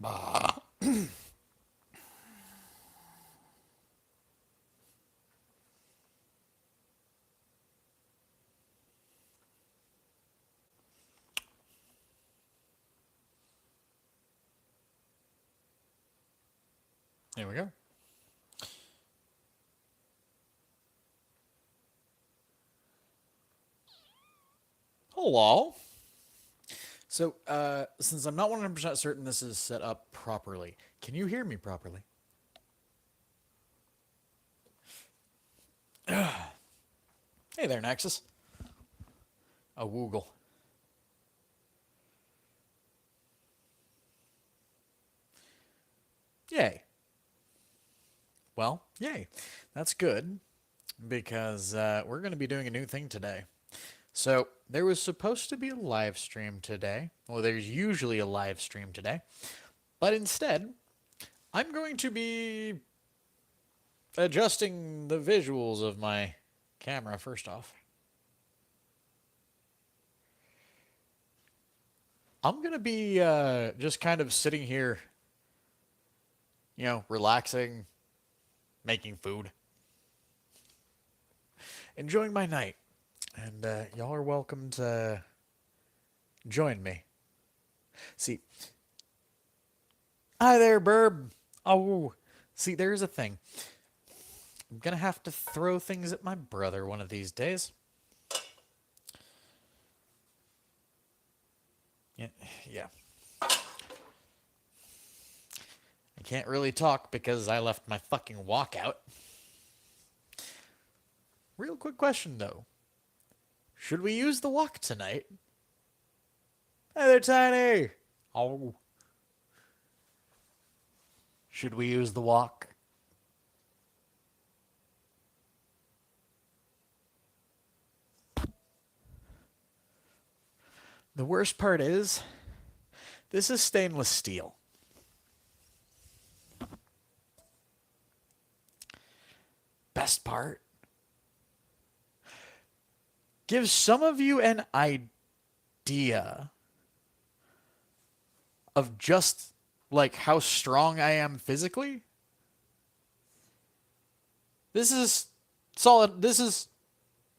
There we go. Hello. So, since I'm not 100% certain this is set up properly, can you hear me properly? Hey there, Nexus. A woogle. Yay. Well, yay. That's good because we're going to be doing a new thing today. So, there was supposed to be a live stream today. Well, there's usually a live stream today. But instead, I'm going to be adjusting the visuals of my camera first off. I'm going to be just kind of sitting here, relaxing, making food, enjoying my night. And y'all are welcome to join me. See, hi there, Burb. Oh, see, there's a thing. I'm going to have to throw things at my brother one of these days. Yeah. I can't really talk because I left my fucking walkout. Real quick question, though. Should we use the walk tonight? Hey there, Tiny! Oh. Should we use the walk? The worst part is, this is stainless steel. Best part, gives some of you an idea of just like how strong I am physically. This is solid. This is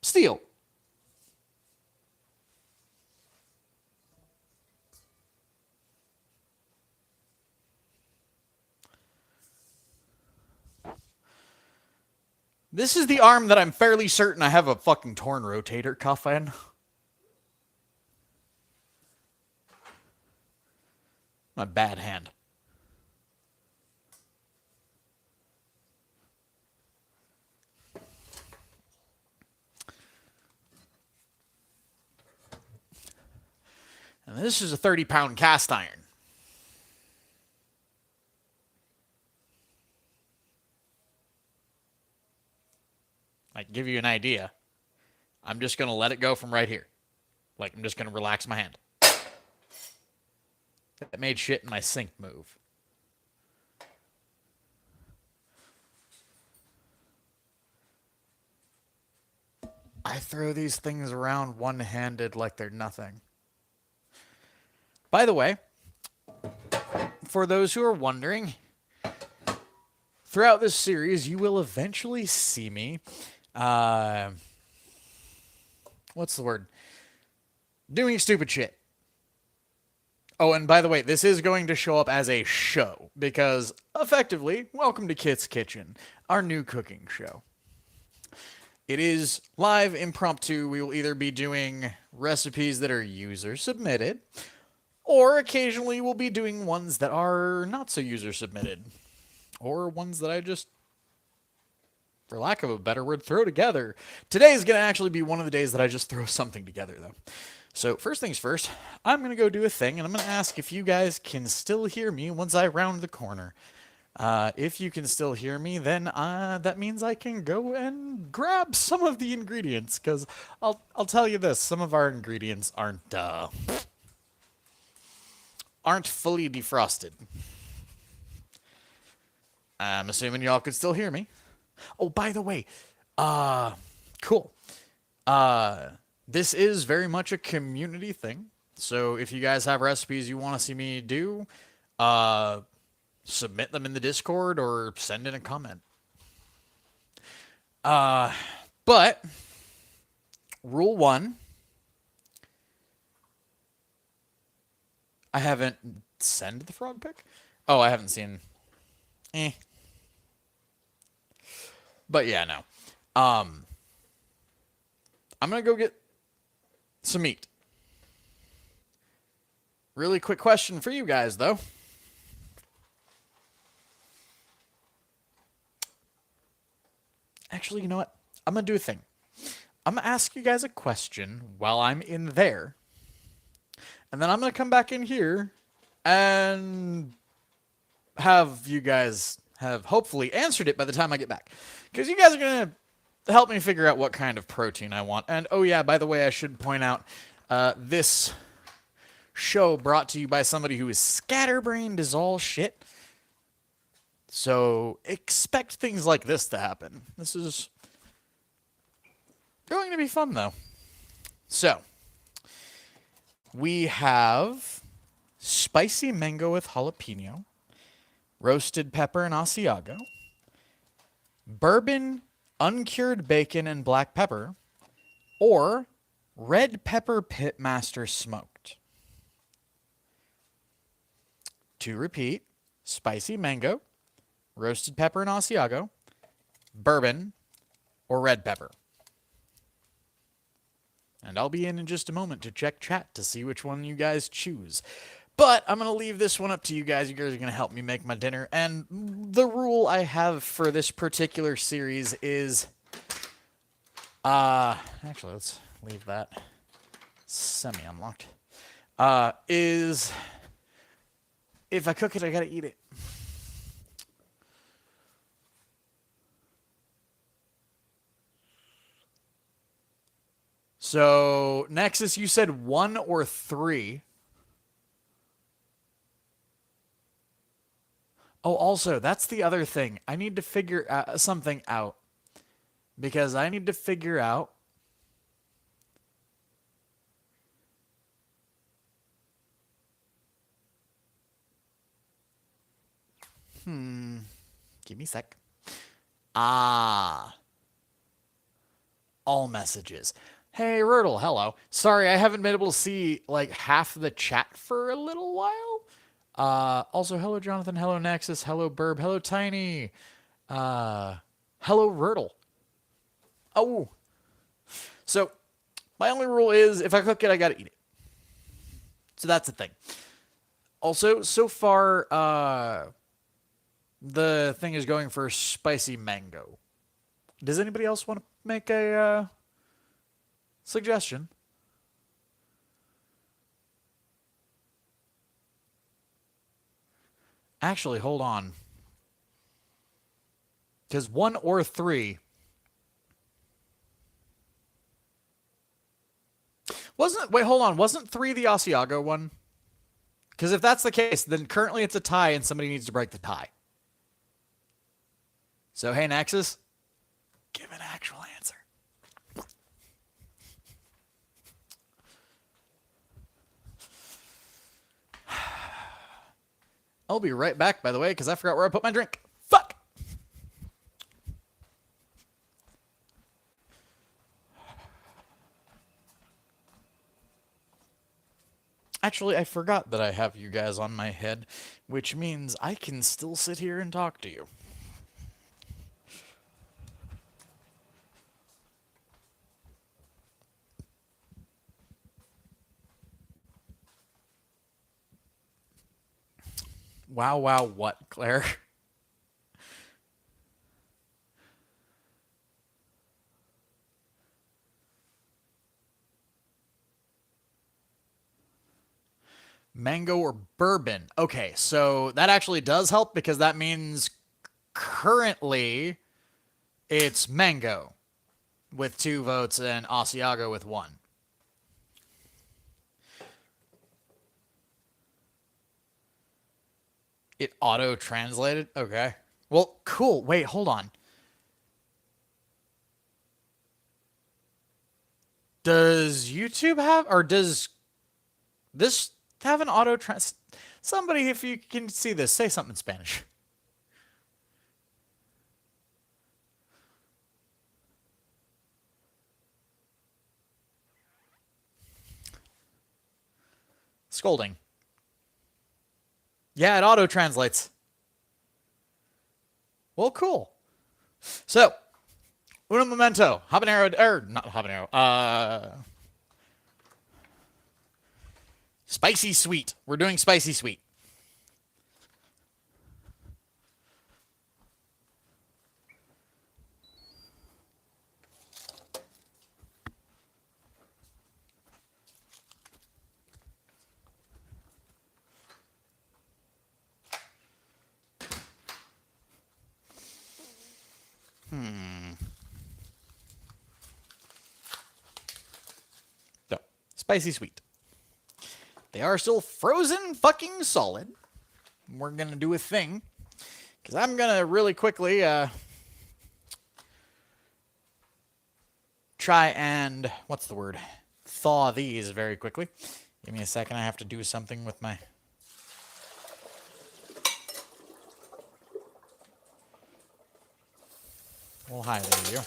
steel. This is the arm that I'm fairly certain I have a fucking torn rotator cuff in. My bad hand. And this is a 30-pound cast iron. Like, give you an idea. I'm just going to let it go from right here. Like, I'm just going to relax my hand. That made shit in my sink move. I throw these things around one-handed like they're nothing. By the way, for those who are wondering, throughout this series, you will eventually see me, what's the word? Doing stupid shit. Oh, and by the way, this is going to show up as a show, because, effectively, welcome to Kit's Kitchen, our new cooking show. It is live, impromptu. We will either be doing recipes that are user-submitted, or occasionally we'll be doing ones that are not so user-submitted, or ones that I just, for lack of a better word, throw together. Today is going to actually be one of the days that I just throw something together, though. So first things first, I'm going to go do a thing, and I'm going to ask if you guys can still hear me once I round the corner. If you can still hear me, then that means I can go and grab some of the ingredients, because I'll tell you this, some of our ingredients aren't fully defrosted. I'm assuming y'all could still hear me. Oh, by the way, cool. This is very much a community thing. So if you guys have recipes you want to see me do, Submit them in the Discord or send in a comment. But rule one, I haven't sent the frog pic. Oh, I haven't seen. But yeah, no. I'm gonna go get some meat. Really quick question for you guys, though. Actually, you know what? I'm going to do a thing. I'm going to ask you guys a question while I'm in there. And then I'm going to come back in here and have you guys have hopefully answered it by the time I get back. Because you guys are going to help me figure out what kind of protein I want. And oh yeah, by the way, I should point out this show brought to you by somebody who is scatterbrained as all shit. So expect things like this to happen. This is going to be fun, though. So we have spicy mango with jalapeno, roasted pepper and Asiago, bourbon, uncured bacon and black pepper, or red pepper pitmaster smoked. To repeat, spicy mango, roasted pepper and Asiago, bourbon, or red pepper. And I'll be in just a moment to check chat to see which one you guys choose. But I'm going to leave this one up to you guys. You guys are going to help me make my dinner. And the rule I have for this particular series is... actually, let's leave that semi-unlocked. Is... if I cook it, I got to eat it. So, Nexus, you said 1 or 3. Oh, also, that's the other thing. I need to figure something out. Because I need to figure out... Give me a sec. All messages. Hey, Rurtle, hello. Sorry, I haven't been able to see, like, half the chat for a little while. Also, hello, Jonathan. Hello, Nexus. Hello, Burb. Hello, Tiny. Hello, Rurtle. Oh. So, my only rule is, if I cook it, I gotta eat it. So that's the thing. Also, so far, the thing is going for spicy mango. Does anybody else want to make a, suggestion? Actually, hold on. Because 1 or 3... Wait, hold on. Wasn't 3 the Asiago one? Because if that's the case, then currently it's a tie and somebody needs to break the tie. So, hey, Nexus, give an actual answer. I'll be right back, by the way, because I forgot where I put my drink. Fuck! Actually, I forgot that I have you guys on my head, which means I can still sit here and talk to you. Wow, wow, what, Claire? Mango or bourbon? Okay, so that actually does help because that means currently it's mango with 2 votes and Asiago with 1. It auto-translated? Okay. Well, cool. Wait, hold on. Does YouTube have, or does this have an auto-trans... Somebody, if you can see this, say something in Spanish. Scolding. Yeah, it auto translates. Well, cool. So, uno momento. Habanero, not habanero. Spicy sweet. We're doing spicy sweet. So, spicy sweet. They are still frozen fucking solid. We're going to do a thing. Because I'm going to really quickly try and, what's the word? Thaw these very quickly. Give me a second. I have to do something with my... Well, hi, there you go.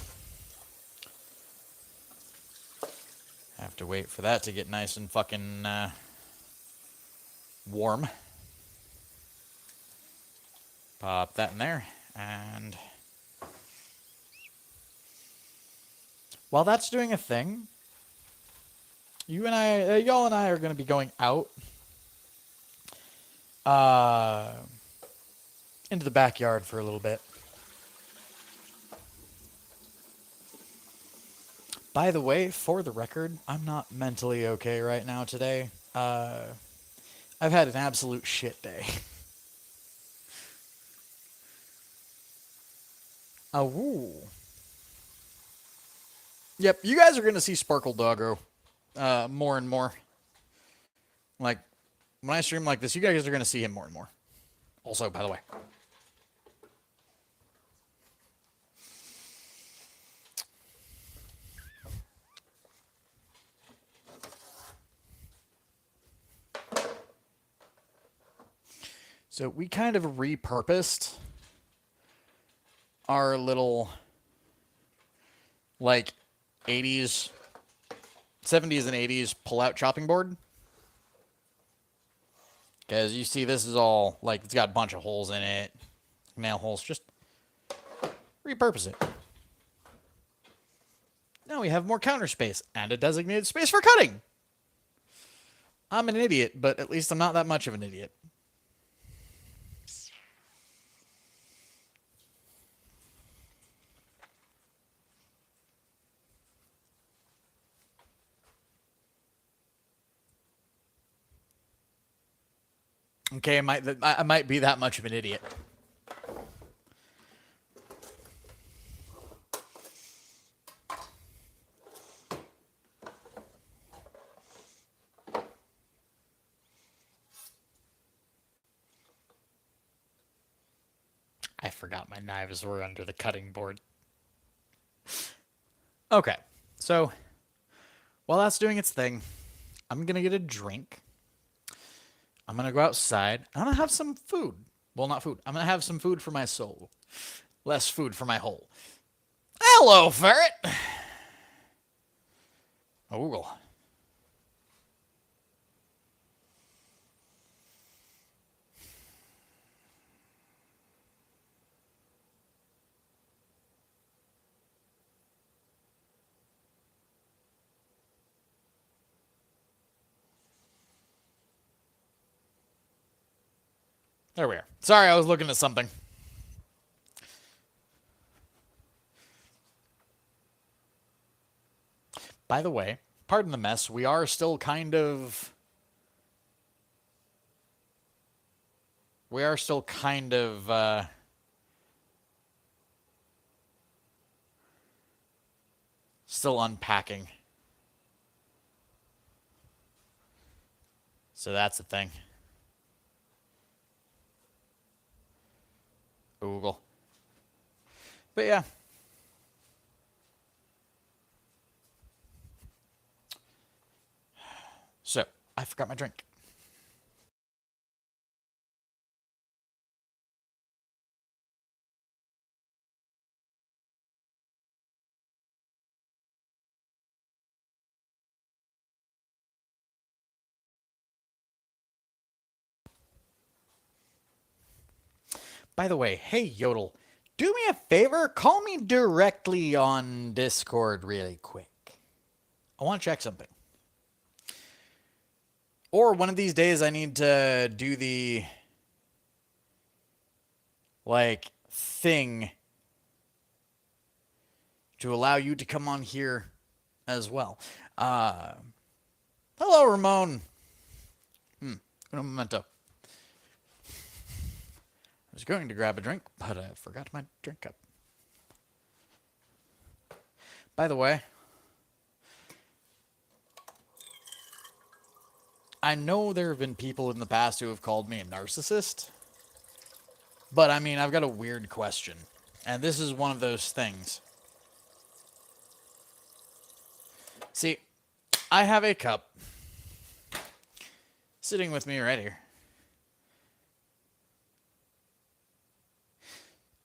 Have to wait for that to get nice and fucking warm. Pop that in there, and while that's doing a thing, y'all and I are going to be going out into the backyard for a little bit. By the way, for the record, I'm not mentally okay right now today. I've had an absolute shit day. Woo. Yep, you guys are going to see Sparkle Doggo more and more. Like, when I stream like this, you guys are going to see him more and more. Also, by the way. So we kind of repurposed our little, like, 70s and 80s pull-out chopping board. Because you see this is all, like, it's got a bunch of holes in it. Nail holes. Just repurpose it. Now we have more counter space and a designated space for cutting. I'm an idiot, but at least I'm not that much of an idiot. Okay, I might be that much of an idiot. I forgot my knives were under the cutting board. Okay, so while that's doing its thing, I'm going to get a drink. I'm going to go outside. I'm going to have some food. Well, not food. I'm going to have some food for my soul. Less food for my hole. Hello, ferret. Oogle. There we are. Sorry, I was looking at something. By the way, pardon the mess, we are still kind of... still unpacking. So that's the thing. Google. But yeah. So, I forgot my drink. By the way, hey Yodel, do me a favor, call me directly on Discord really quick. I want to check something. Or one of these days I need to do the like thing to allow you to come on here as well. Hello, Ramon. Un momento. I was going to grab a drink, but I forgot my drink cup. By the way, I know there have been people in the past who have called me a narcissist, but I mean, I've got a weird question, and this is one of those things. See, I have a cup sitting with me right here.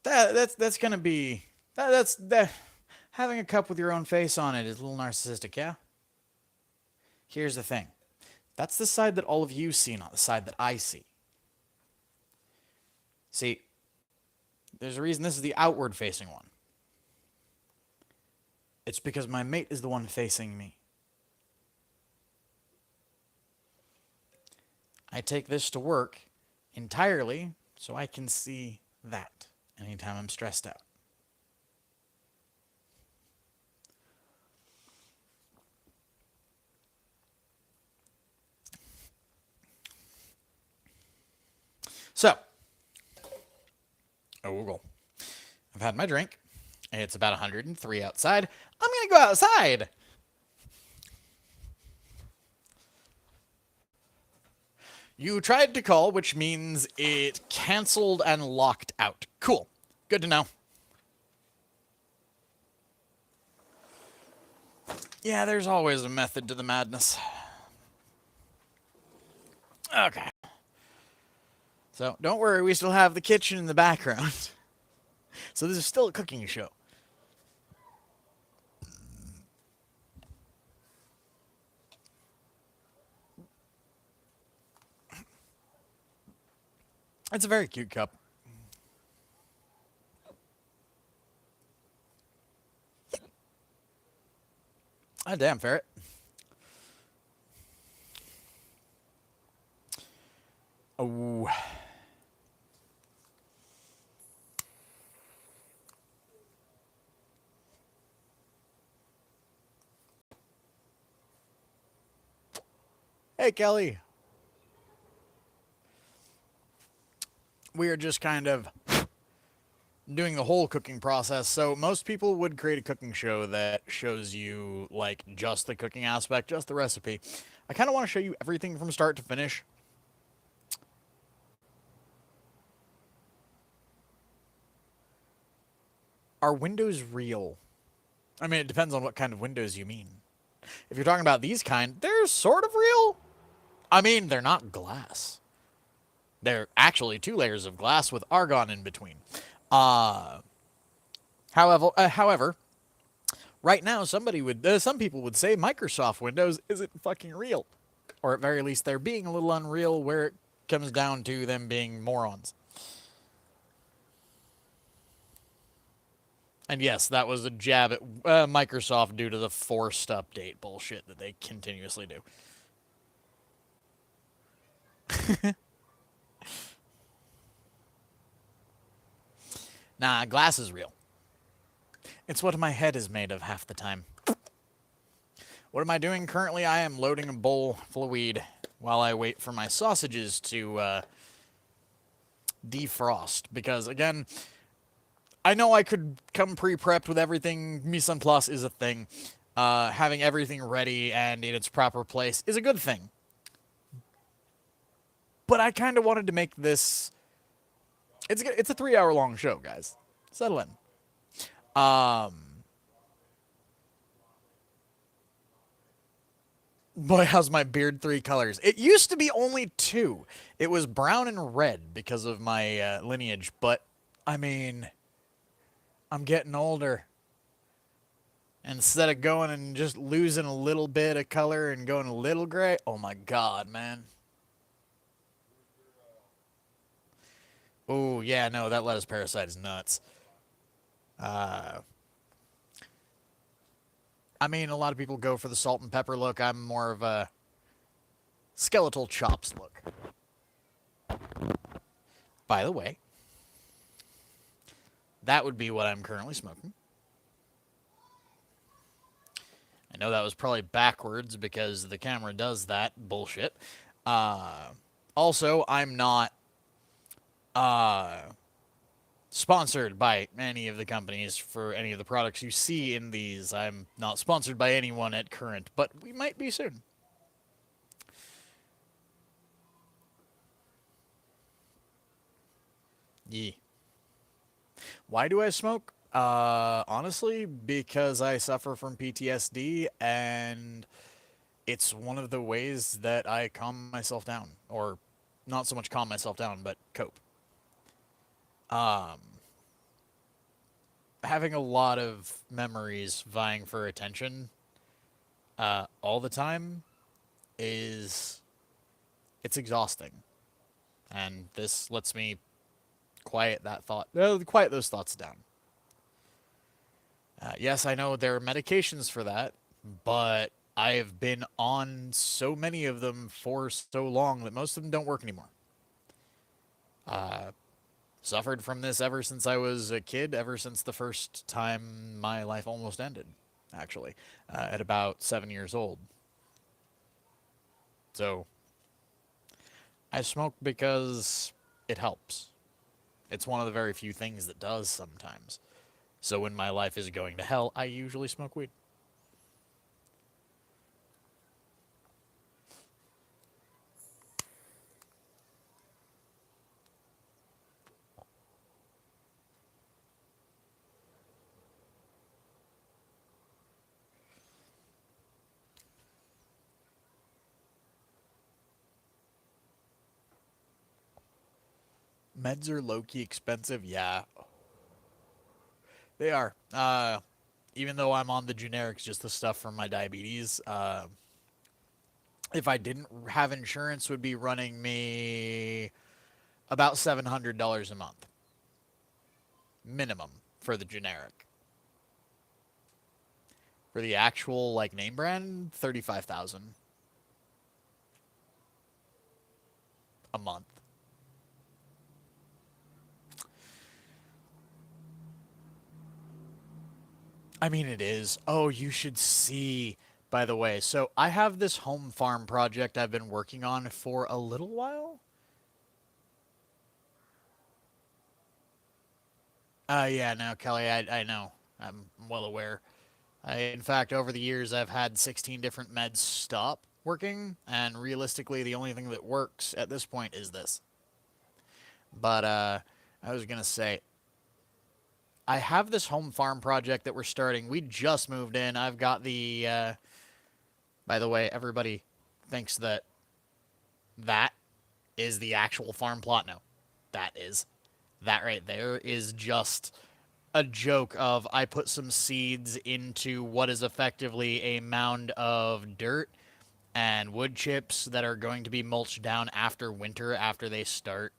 That's gonna be that's having a cup with your own face on it is a little narcissistic, yeah? Here's the thing. That's the side that all of you see, not the side that I see. See, there's a reason this is the outward facing one. It's because my mate is the one facing me. I take this to work entirely so I can see that anytime I'm stressed out. So, Google. I've had my drink. It's about 103 outside. I'm going to go outside. You tried to call, which means it canceled and locked out. Cool. Good to know. Yeah, there's always a method to the madness. Okay. So, don't worry, we still have the kitchen in the background. So this is still a cooking show. It's a very cute cup. Ah, damn, ferret. Oh. Hey, Kelly. We are just kind of doing the whole cooking process. So most people would create a cooking show that shows you like just the cooking aspect, just the recipe. I kind of want to show you everything from start to finish. Are windows real? I mean, it depends on what kind of windows you mean. If you're talking about these kind, they're sort of real. I mean, they're not glass. They're actually 2 layers of glass with argon in between. However, right now some people would say Microsoft Windows isn't fucking real, or at very least they're being a little unreal where it comes down to them being morons. And yes, that was a jab at Microsoft due to the forced update bullshit that they continuously do. Nah, glass is real. It's what my head is made of half the time. What am I doing currently? I am loading a bowl full of weed while I wait for my sausages to defrost. Because, again, I know I could come pre-prepped with everything. Mise en place is a thing. Having everything ready and in its proper place is a good thing. But I kind of wanted to make this... It's a 3-hour-long show, guys. Settle in. Boy, how's my beard 3 colors? It used to be only 2. It was brown and red because of my lineage. But, I mean, I'm getting older. Instead of going and just losing a little bit of color and going a little gray, oh my god, man. Oh, yeah, no, that lettuce parasite is nuts. Uh, I mean, a lot of people go for the salt and pepper look. I'm more of a skeletal chops look. By the way, that would be what I'm currently smoking. I know that was probably backwards because the camera does that bullshit. Uh, Also, I'm not uh, sponsored by any of the companies for any of the products you see in these. I'm not sponsored by anyone at current, but we might be soon. Yeah. Why do I smoke? Honestly, because I suffer from PTSD, and it's one of the ways that I calm myself down, or not so much calm myself down, but cope. Um, Having a lot of memories vying for attention all the time is it's exhausting, and this lets me quiet those thoughts down. Yes, I know there are medications for that, but I have been on so many of them for so long that most of them don't work anymore. Uh, Suffered from this ever since I was a kid, ever since the first time my life almost ended, actually, at about 7 years old. So I smoke because it helps. It's one of the very few things that does sometimes. So when my life is going to hell, I usually smoke weed. Meds are low key expensive. Yeah, they are. Even though I'm on the generics, just the stuff from my diabetes, if I didn't have insurance, would be running me about $700 a month minimum for the generic. For the actual like name brand, 35,000 a month. I mean, it is. Oh, you should see. By the way, so I have this home farm project I've been working on for a little while. Yeah, no, Kelly, I know. I'm well aware. In fact, over the years, I've had 16 different meds stop working, and realistically, the only thing that works at this point is this. But I was gonna say, I have this home farm project that we're starting. We just moved in. I've got the. By the way, everybody thinks that that is the actual farm plot. No, that is that right there is just a joke of I put some seeds into what is effectively a mound of dirt and wood chips that are going to be mulched down after winter after they start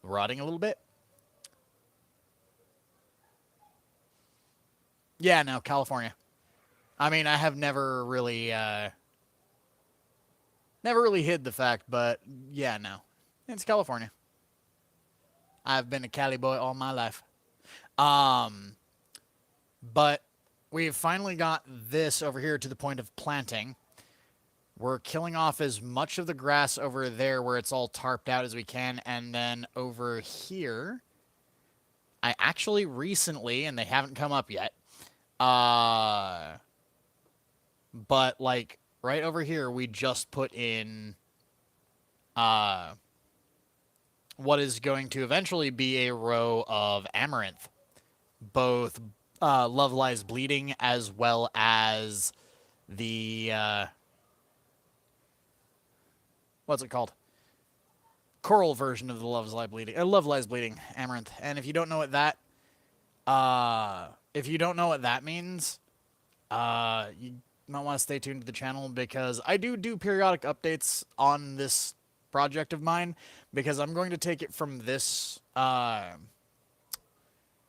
rotting a little bit. Yeah, no, California. I mean, I have never really hid the fact, but yeah, no. It's California. I've been a Cali boy all my life. Um, but we've finally got this over here to the point of planting. We're killing off as much of the grass over there where it's all tarped out as we can, and then over here, I actually recently, and they haven't come up yet, uh, but like right over here, we just put in uh, what is going to eventually be a row of amaranth, both Love Lies Bleeding as well as the what's it called? Coral version of the Love Lies Bleeding amaranth. And if you don't know what that means, you might want to stay tuned to the channel because I do periodic updates on this project of mine because I'm going to take it from this uh,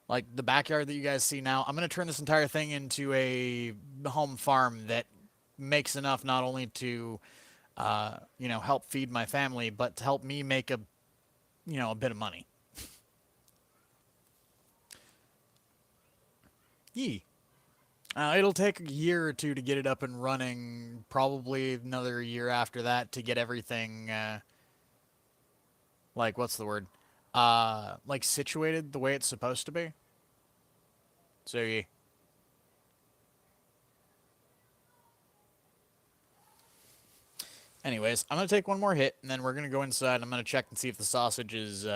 like the backyard that you guys see now. I'm gonna turn this entire thing into a home farm that makes enough not only to, help feed my family, but to help me make a bit of money. Yee. It'll take a year or two to get it up and running. Probably another year after that to get everything, like what's the word? Like situated the way it's supposed to be. So yeah. Anyways, I'm gonna take one more hit, and then we're gonna go inside. And I'm gonna check and see if the sausage is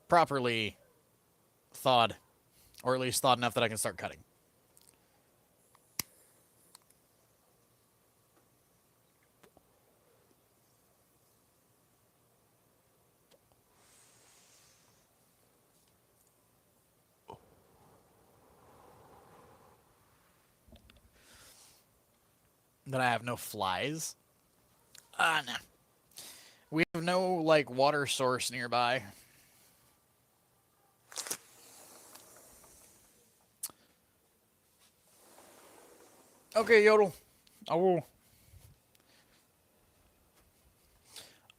properly thawed, or at least thawed enough that I can start cutting. That I have no flies. No. We have no like water source nearby. Okay, Yodel. I will.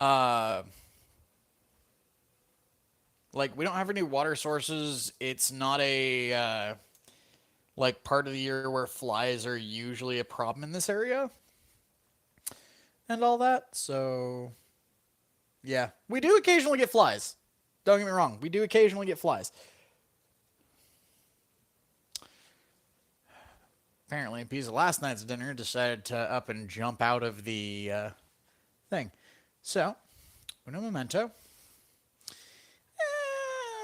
Uh, like we don't have any water sources. It's not a like part of the year where flies are usually a problem in this area and all that. So yeah, we do occasionally get flies. Don't get me wrong, we do occasionally get flies. Apparently, a piece of last night's dinner decided to up and jump out of the thing. So, uno momento.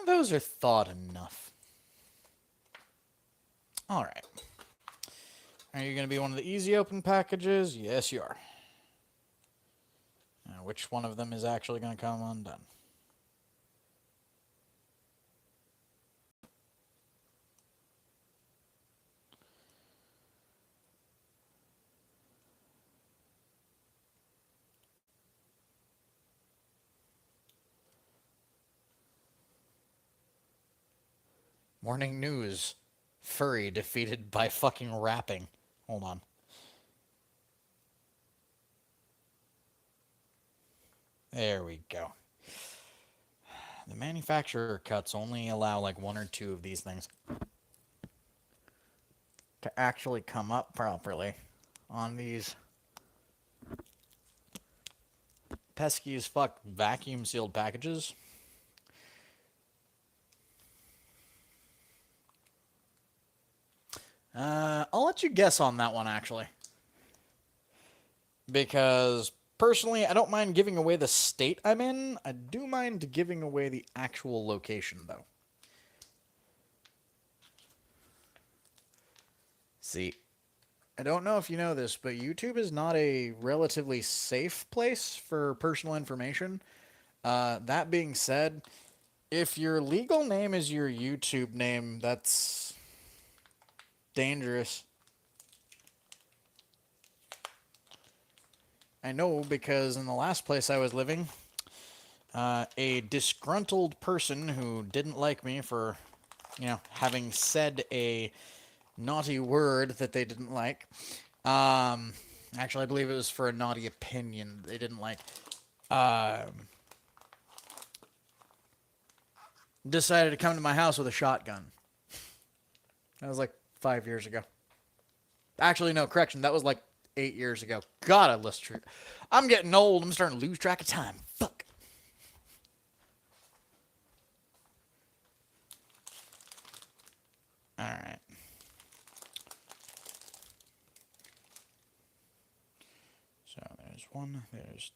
Those are thought enough. All right. Are you going to be one of the easy open packages? Yes, you are. Now, which one of them is actually going to come undone? Morning news. Furry defeated by fucking rapping. Hold on. There we go. The manufacturer cuts only allow like one or two of these things to actually come up properly on these pesky as fuck vacuum sealed packages. I'll let you guess on that one, actually. Because, personally, I don't mind giving away the state I'm in. I do mind giving away the actual location, though. See, I don't know if you know this, but YouTube is not a relatively safe place for personal information. That being said, if your legal name is your YouTube name, that's dangerous. I know because in the last place I was living, a disgruntled person who didn't like me for, having said a naughty word that they didn't like. Actually, I believe it was for a naughty opinion they didn't like. Decided to come to my house with a shotgun. That was like 5 years ago. Actually, no, correction. That was like 8 years ago. God, I lost track. I'm getting old. I'm starting to lose track of time. Fuck. All right. So there's one, there's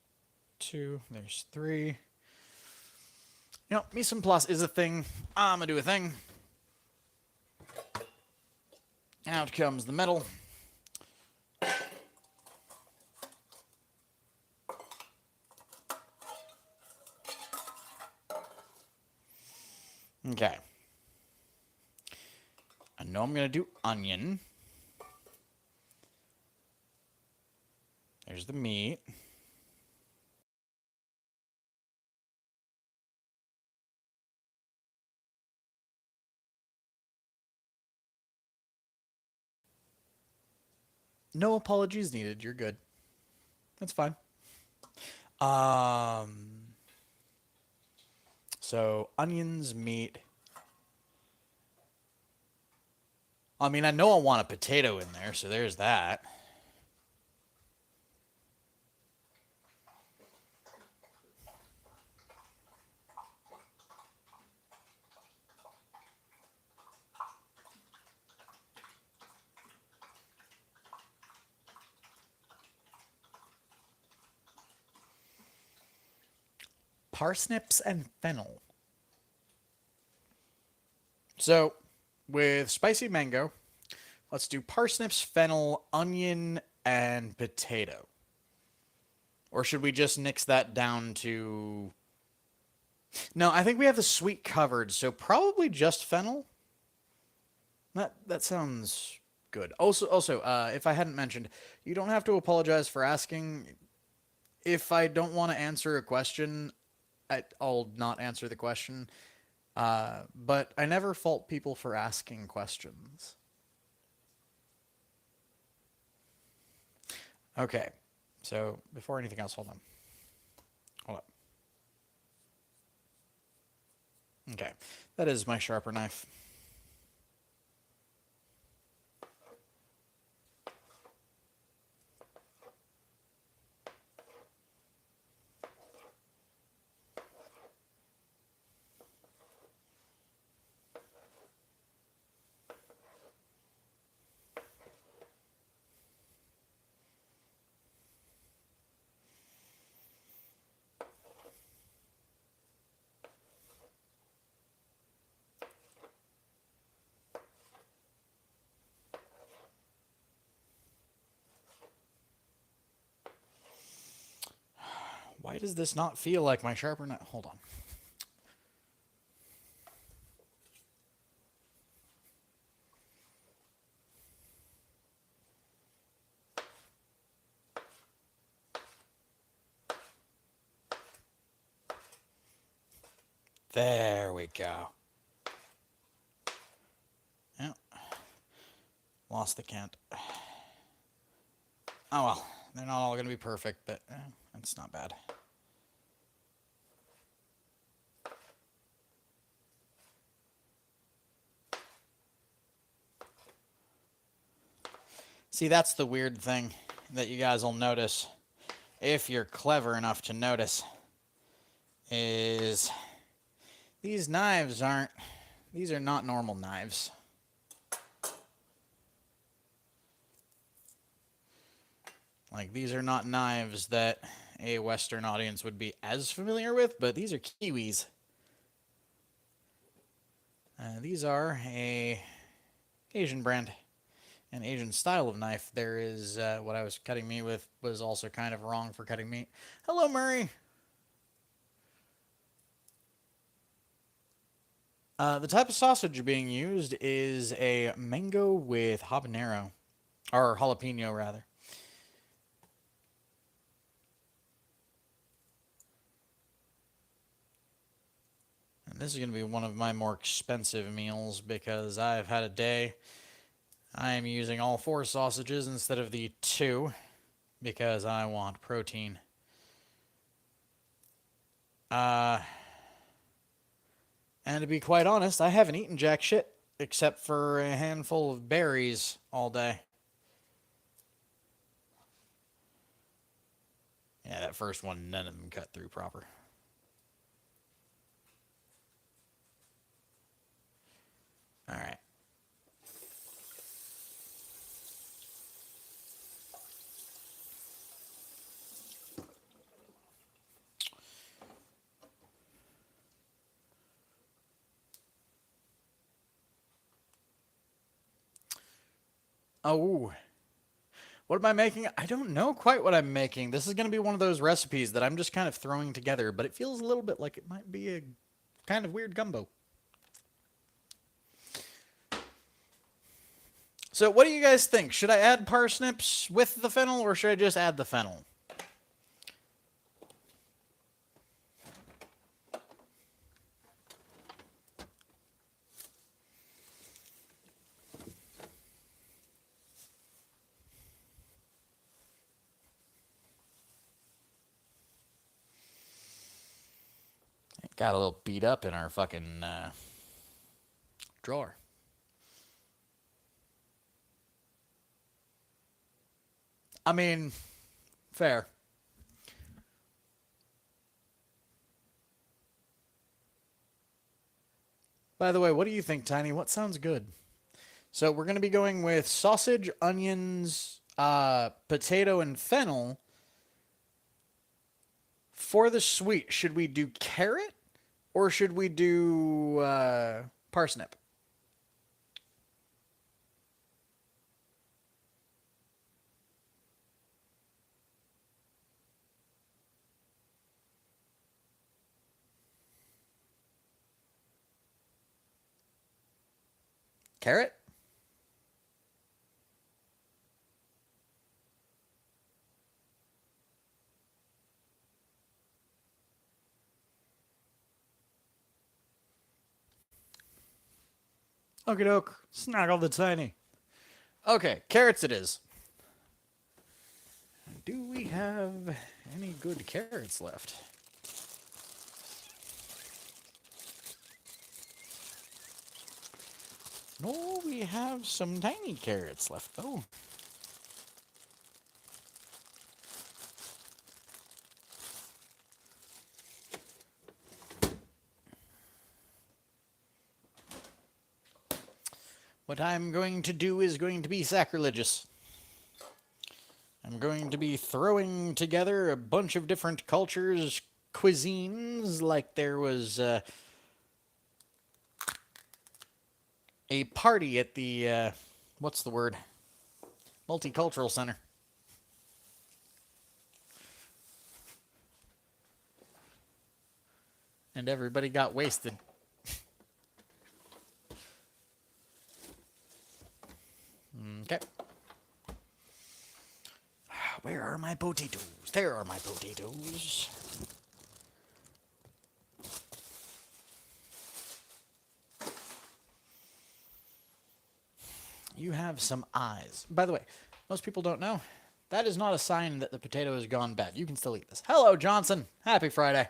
two, there's three. Mise en place is a thing. I'm gonna do a thing. Out comes the metal. Okay. I know I'm gonna do onion. There's the meat. No apologies needed. You're good. That's fine. Um, so onions, meat. I mean, I know I want a potato in there, so there's that. Parsnips and fennel. So, with spicy mango, let's do parsnips, fennel, onion, and potato. Or should we just nix that down to... No, I think we have the sweet covered, so probably just fennel. That sounds good. Also, if I hadn't mentioned, you don't have to apologize for asking. If I don't want to answer a question, I'll not answer the question. But I never fault people for asking questions. Okay, so before anything else, hold on. Hold up. Okay, that is my sharper knife. Why does this not feel like my sharper knife? Hold on. There we go. Yeah. Lost the count. Oh well, they're not all going to be perfect, but that's not bad. See, that's the weird thing that you guys will notice, if you're clever enough to notice, is these knives aren't, these are not normal knives. Like, these are not knives that a Western audience would be as familiar with, but these are Kiwis. These are a Asian brand, an Asian style of knife. There is, what I was cutting meat with was also kind of wrong for cutting meat. Hello, Murray. The type of sausage being used is a mango with habanero, or jalapeno, rather. And this is going to be one of my more expensive meals because I've had a day. I am using all 4 sausages instead of the 2 because I want protein. And to be quite honest, I haven't eaten jack shit except for a handful of berries all day. Yeah, that first one, none of them cut through proper. All right. Oh, what am I making? I don't know quite what I'm making. This is going to be one of those recipes that I'm just kind of throwing together, but it feels a little bit like it might be a kind of weird gumbo. So what do you guys think? Should I add parsnips with the fennel, or should I just add the fennel? Got a little beat up in our fucking drawer. I mean, fair. By the way, what do you think, Tiny? What sounds good? So we're going to be going with sausage, onions, potato, and fennel. For the sweet, should we do carrot or should we do parsnip? Carrot? Okie doke. Snuggle the tiny. Okay, carrots it is. Do we have any good carrots left? No, we have some tiny carrots left, though. What I'm going to do is going to be sacrilegious. I'm going to be throwing together a bunch of different cultures, cuisines, like there was a party at the, what's the word? Multicultural Center. And everybody got wasted. Okay. Where are my potatoes? There are my potatoes. You have some eyes. By the way, most people don't know. That is not a sign that the potato has gone bad. You can still eat this. Hello, Johnson. Happy Friday.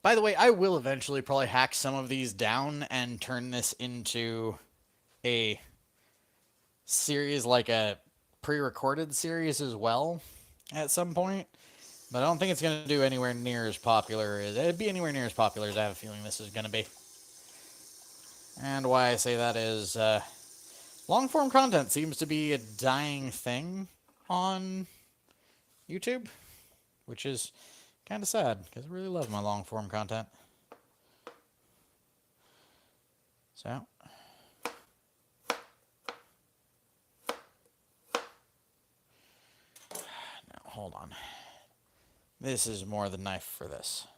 By the way, I will eventually probably hack some of these down and turn this into a series, like a pre-recorded series as well at some point. But I don't think it's going to do anywhere near as popular as it'd be anywhere near as popular as I have a feeling this is going to be. And why I say that is long form content seems to be a dying thing on YouTube, which is kind of sad because I really love my long form content. So, now hold on. This is more the knife for this.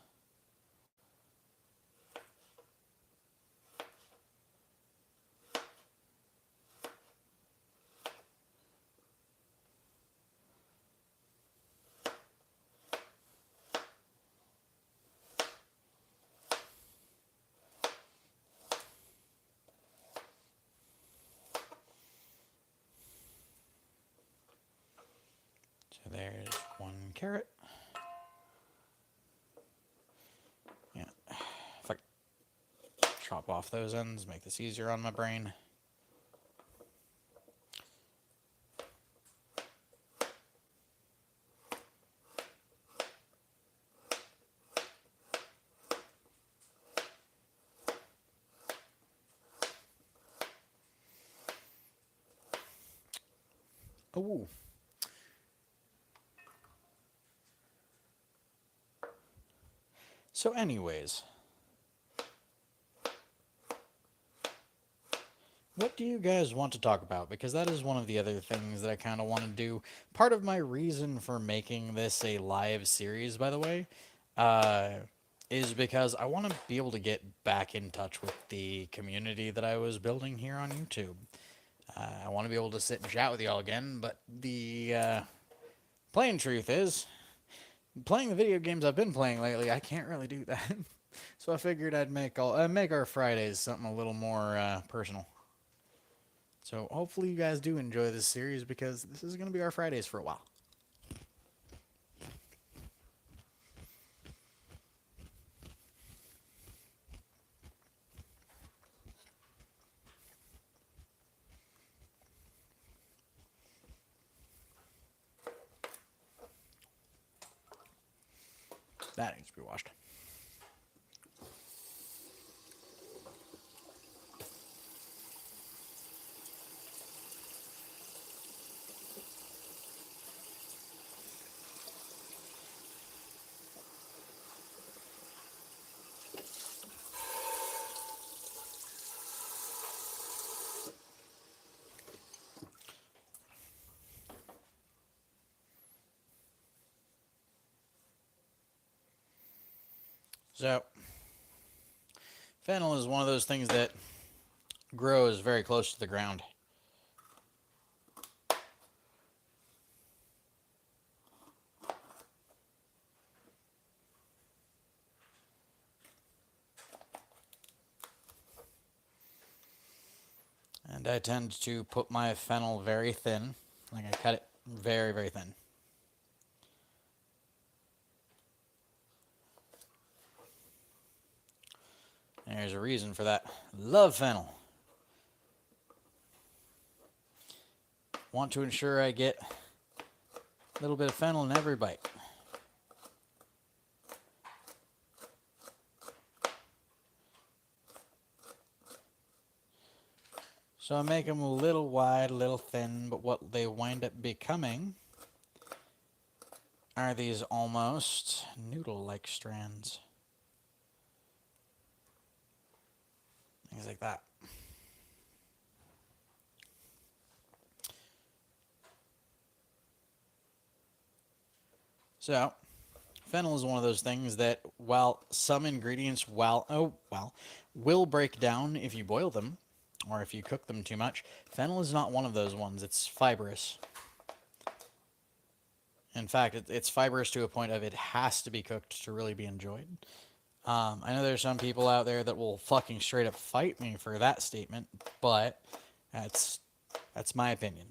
So there's one carrot. Yeah. If I chop off those ends, make this easier on my brain. Oh. So anyways, what do you guys want to talk about? Because that is one of the other things that I kind of want to do. Part of my reason for making this a live series, by the way, uh, is because I want to be able to get back in touch with the community that I was building here on YouTube. I want to be able to sit and chat with y'all again, but the plain truth is, Playing the video games I've been playing lately, I can't really do that. So I figured I'd make our Fridays something a little more personal. So hopefully you guys do enjoy this series because this is going to be our Fridays for a while. That needs to be washed. So, fennel is one of those things that grows very close to the ground. And I tend to put my fennel very thin. Like I cut it very, very thin. There's a reason for that. Love fennel. Want to ensure I get a little bit of fennel in every bite. So I make them a little wide, a little thin, but what they wind up becoming are these almost noodle-like strands. Things like that. So, fennel is one of those things that while some ingredients will break down if you boil them or if you cook them too much, fennel is not one of those ones. It's fibrous. In fact, it's fibrous to a point of it has to be cooked to really be enjoyed. I know there's some people out there that will fucking straight up fight me for that statement, but that's my opinion.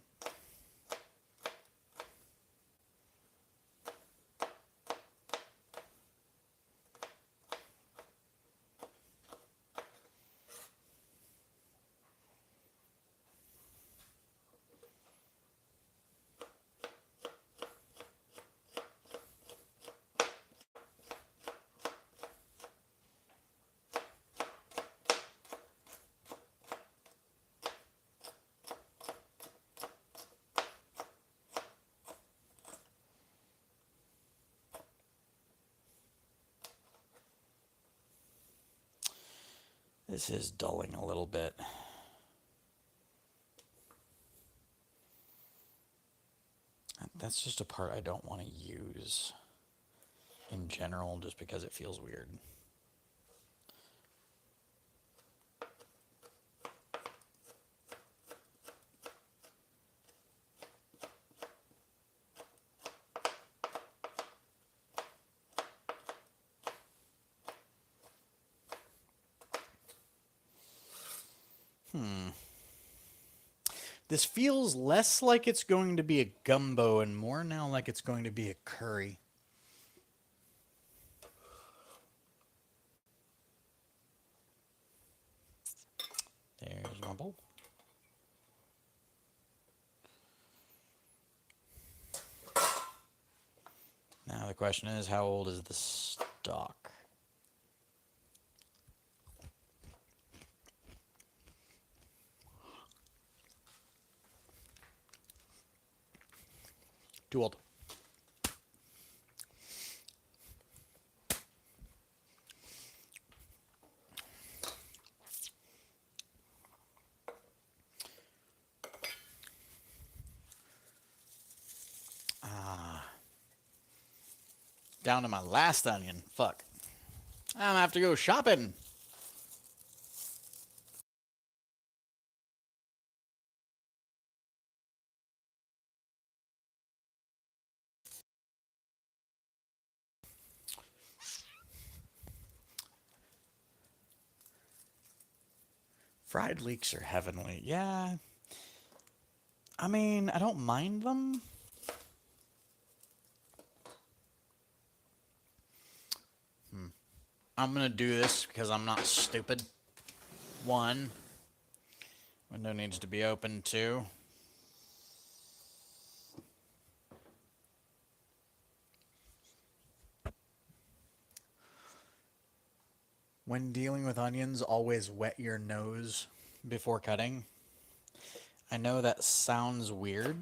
This is dulling a little bit. That's just a part I don't want to use in general just because it feels weird. This feels less like it's going to be a gumbo and more now like it's going to be a curry. There's my bowl. Now the question is, how old is the stock? Too old. Down to my last onion. Fuck. I'm gonna have to go shopping. Fried leeks are heavenly. Yeah. I mean, I don't mind them. I'm going to do this because I'm not stupid. One. Window needs to be open too. When dealing with onions, always wet your nose before cutting. I know that sounds weird,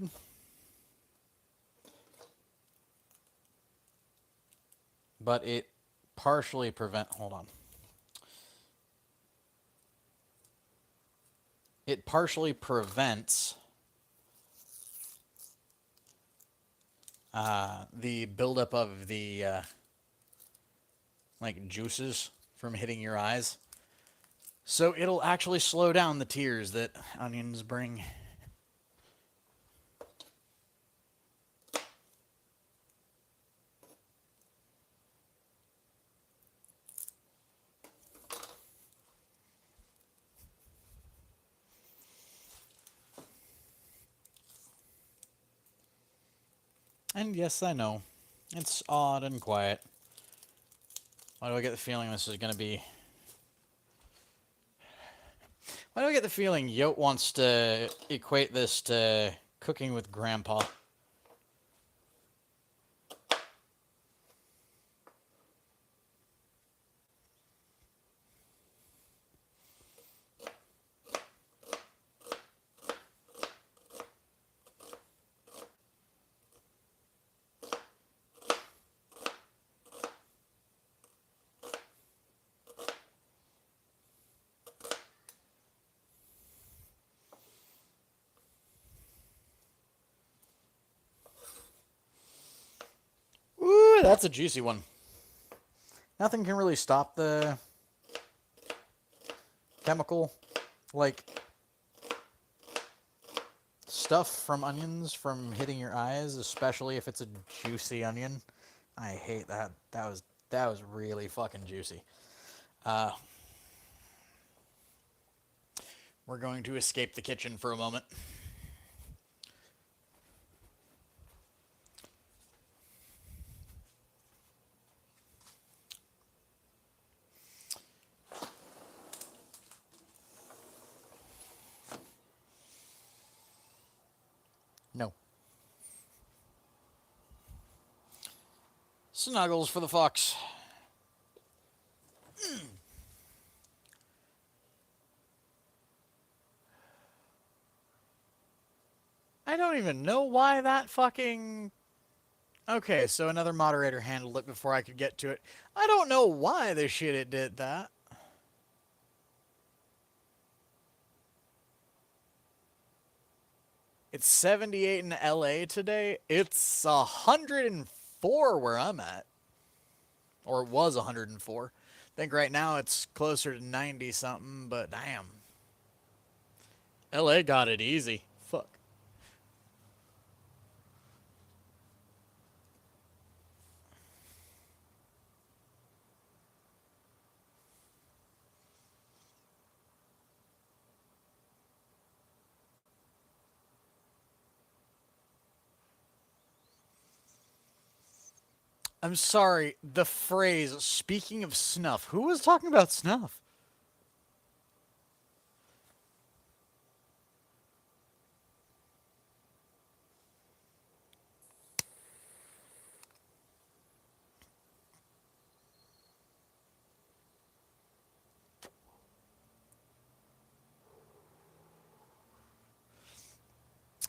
but it partially hold on. It partially prevents the buildup of the like juices from hitting your eyes. So it'll actually slow down the tears that onions bring. And yes, I know. It's odd and quiet. Why do I get the feeling this is going to be... Why do I get the feeling Yote wants to equate this to cooking with Grandpa? Ooh, that's a juicy one. Nothing can really stop the chemical, like, stuff from onions from hitting your eyes, especially if it's a juicy onion. I hate that. That was really fucking juicy. We're going to escape the kitchen for a moment. No. Snuggles for the fox. I don't even know why that fucking... Okay, so another moderator handled it before I could get to it. I don't know why the shit it did that. It's 78 in LA today. It's 104 where I'm at. Or it was 104. I think right now it's closer to 90 something, but damn. LA got it easy. Fuck. I'm sorry, the phrase, speaking of snuff, who was talking about snuff?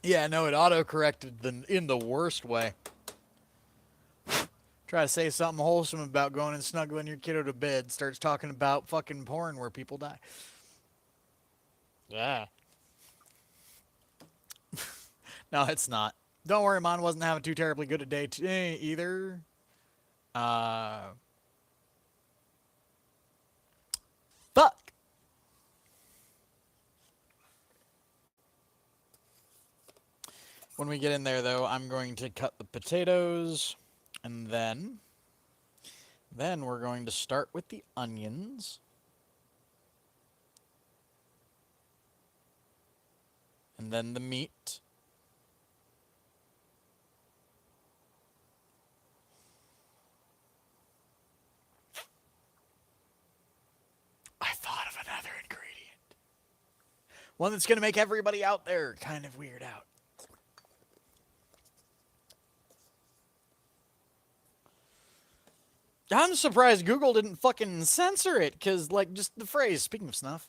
Yeah, no, it auto-corrected in the worst way. Try to say something wholesome about going and snuggling your kiddo to bed, starts talking about fucking porn where people die. Yeah. No, it's not. Don't worry, mine wasn't having too terribly good a day either. Fuck. When we get in there, though, I'm going to cut the potatoes, and then we're going to start with the onions. And then the meat. I thought of another ingredient. One that's going to make everybody out there kind of weird out. I'm surprised Google didn't fucking censor it, because, like, just the phrase, speaking of snuff.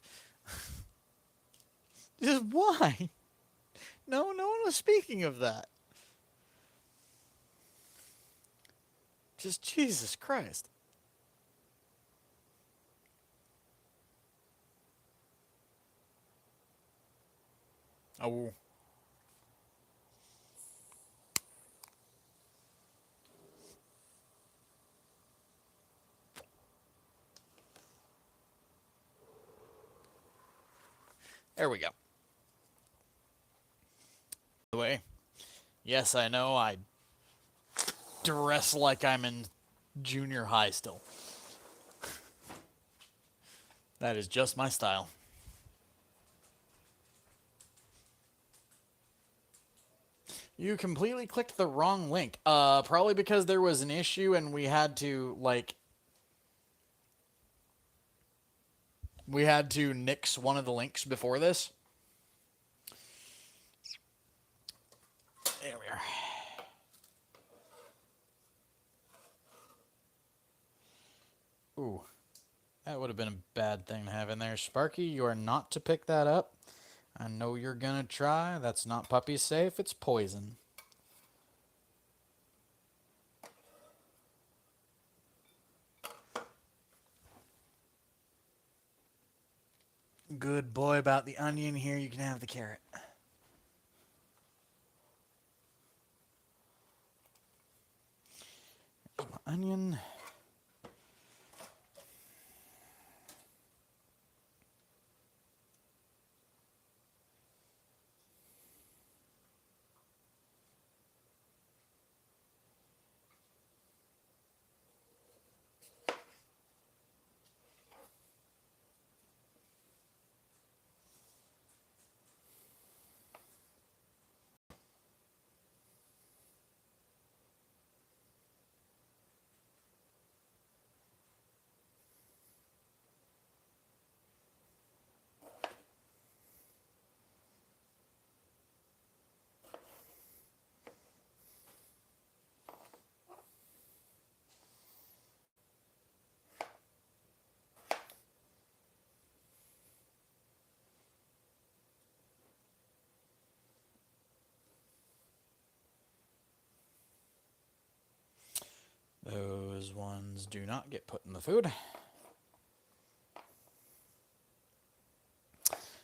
Just why? No one was speaking of that. Just Jesus Christ. Oh. There we go. By the way, yes, I know I dress like I'm in junior high still. That is just my style. You completely clicked the wrong link. Probably because there was an issue and we had to, like... We had to nix one of the links before this. There we are. Ooh. That would have been a bad thing to have in there. Sparky, you are not to pick that up. I know you're gonna try. That's not puppy safe. It's poison. Good boy about the onion. Here, you can have the carrot. Onion. Those ones do not get put in the food.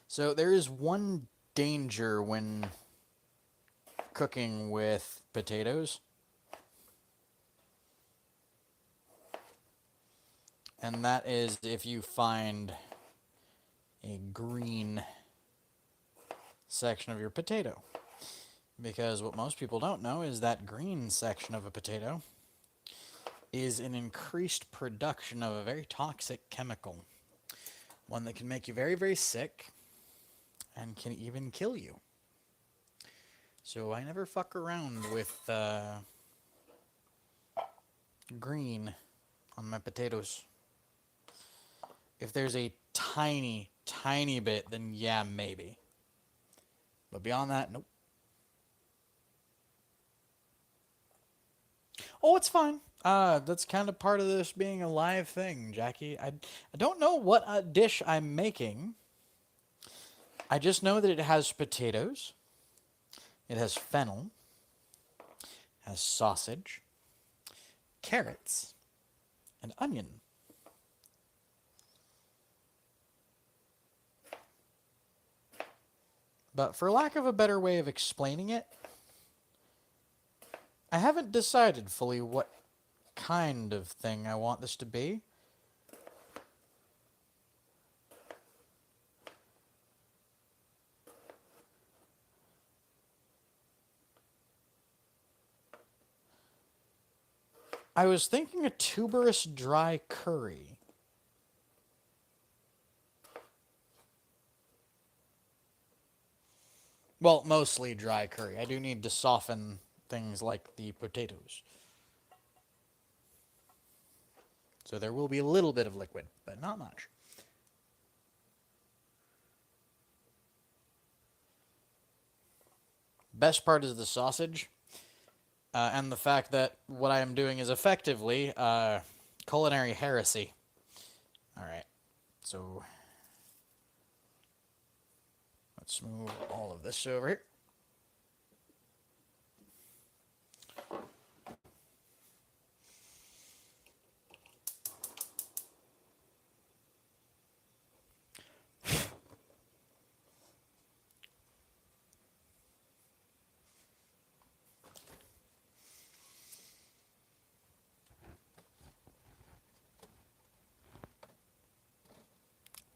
So there is one danger when cooking with potatoes. And that is if you find a green section of your potato. Because what most people don't know is that green section of a potato is an increased production of a very toxic chemical. One that can make you very, very sick and can even kill you. So I never fuck around with green on my potatoes. If there's a tiny, tiny bit, then yeah, maybe. But beyond that, nope. Oh, it's fine. That's kind of part of this being a live thing, Jackie. I don't know what dish I'm making. I just know that it has potatoes. It has fennel. Has sausage. Carrots. And onion. But for lack of a better way of explaining it, I haven't decided fully what kind of thing I want this to be. I was thinking a tuberous dry curry. Well, mostly dry curry. I do need to soften things like the potatoes. So there will be a little bit of liquid, but not much. Best part is the sausage, and the fact that what I am doing is effectively culinary heresy. All right, so let's move all of this over here.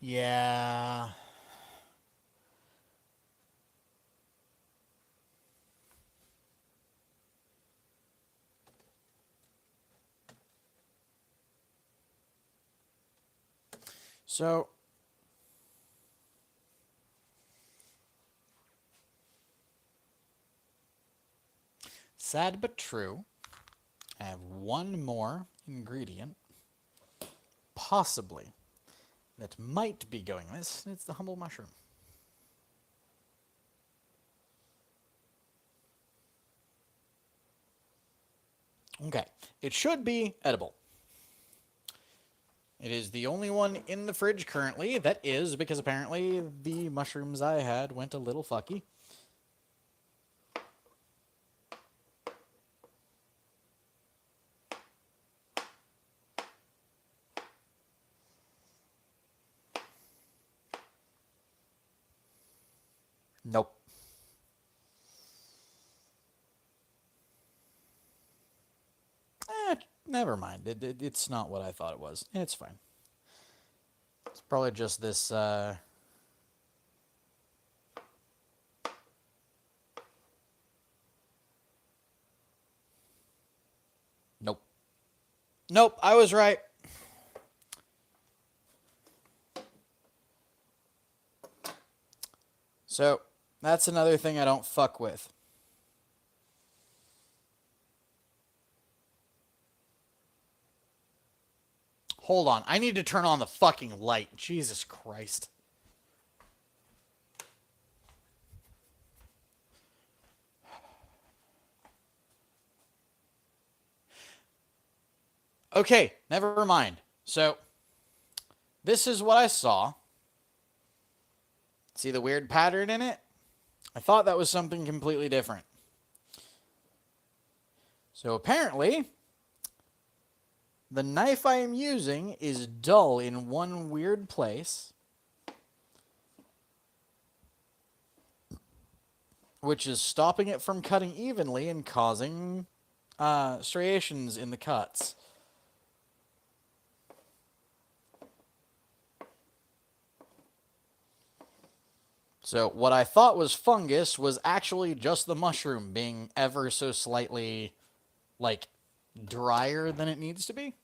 Yeah. So, sad but true, I have one more ingredient, possibly, that might be going this. It's the humble mushroom. Okay, it should be edible. It is the only one in the fridge currently that is, because apparently the mushrooms I had went a little fucky. Nope. Never mind. It's not what I thought it was. It's fine. It's probably just this, Nope. Nope, I was right. So, that's another thing I don't fuck with. Hold on. I need to turn on the fucking light. Jesus Christ. Okay, never mind. So, this is what I saw. See the weird pattern in it? I thought that was something completely different. So apparently, the knife I am using is dull in one weird place, which is stopping it from cutting evenly and causing striations in the cuts. So what I thought was fungus was actually just the mushroom being ever so slightly, like, drier than it needs to be.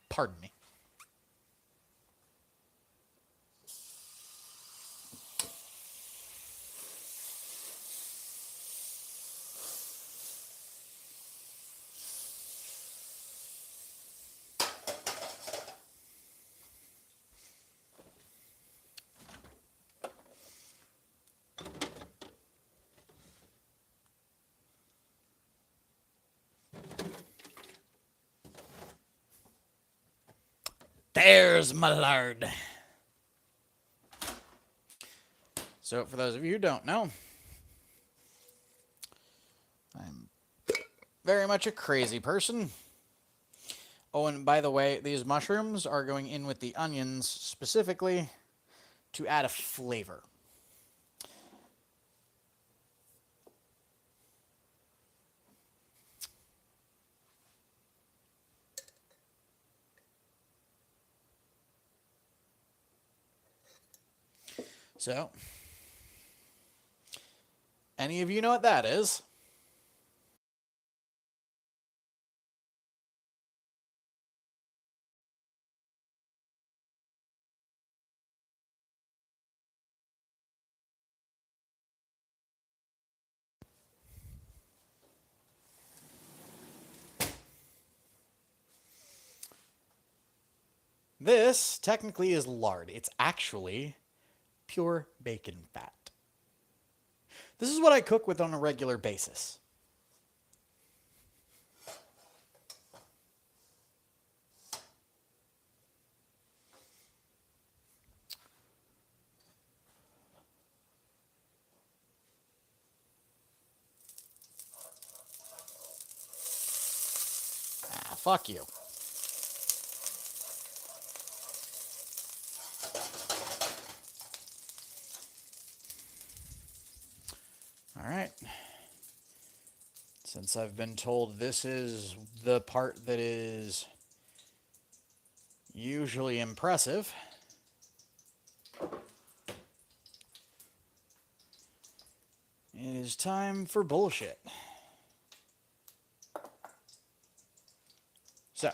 Pardon me. There's my lard. So, for those of you who don't know, I'm very much a crazy person. Oh, and by the way, these mushrooms are going in with the onions specifically to add a flavor. So, any of you know what that is? This technically is lard. It's actually pure bacon fat. This is what I cook with on a regular basis. Ah, fuck you. All right. Since I've been told this is the part that is usually impressive, it is time for bullshit. So,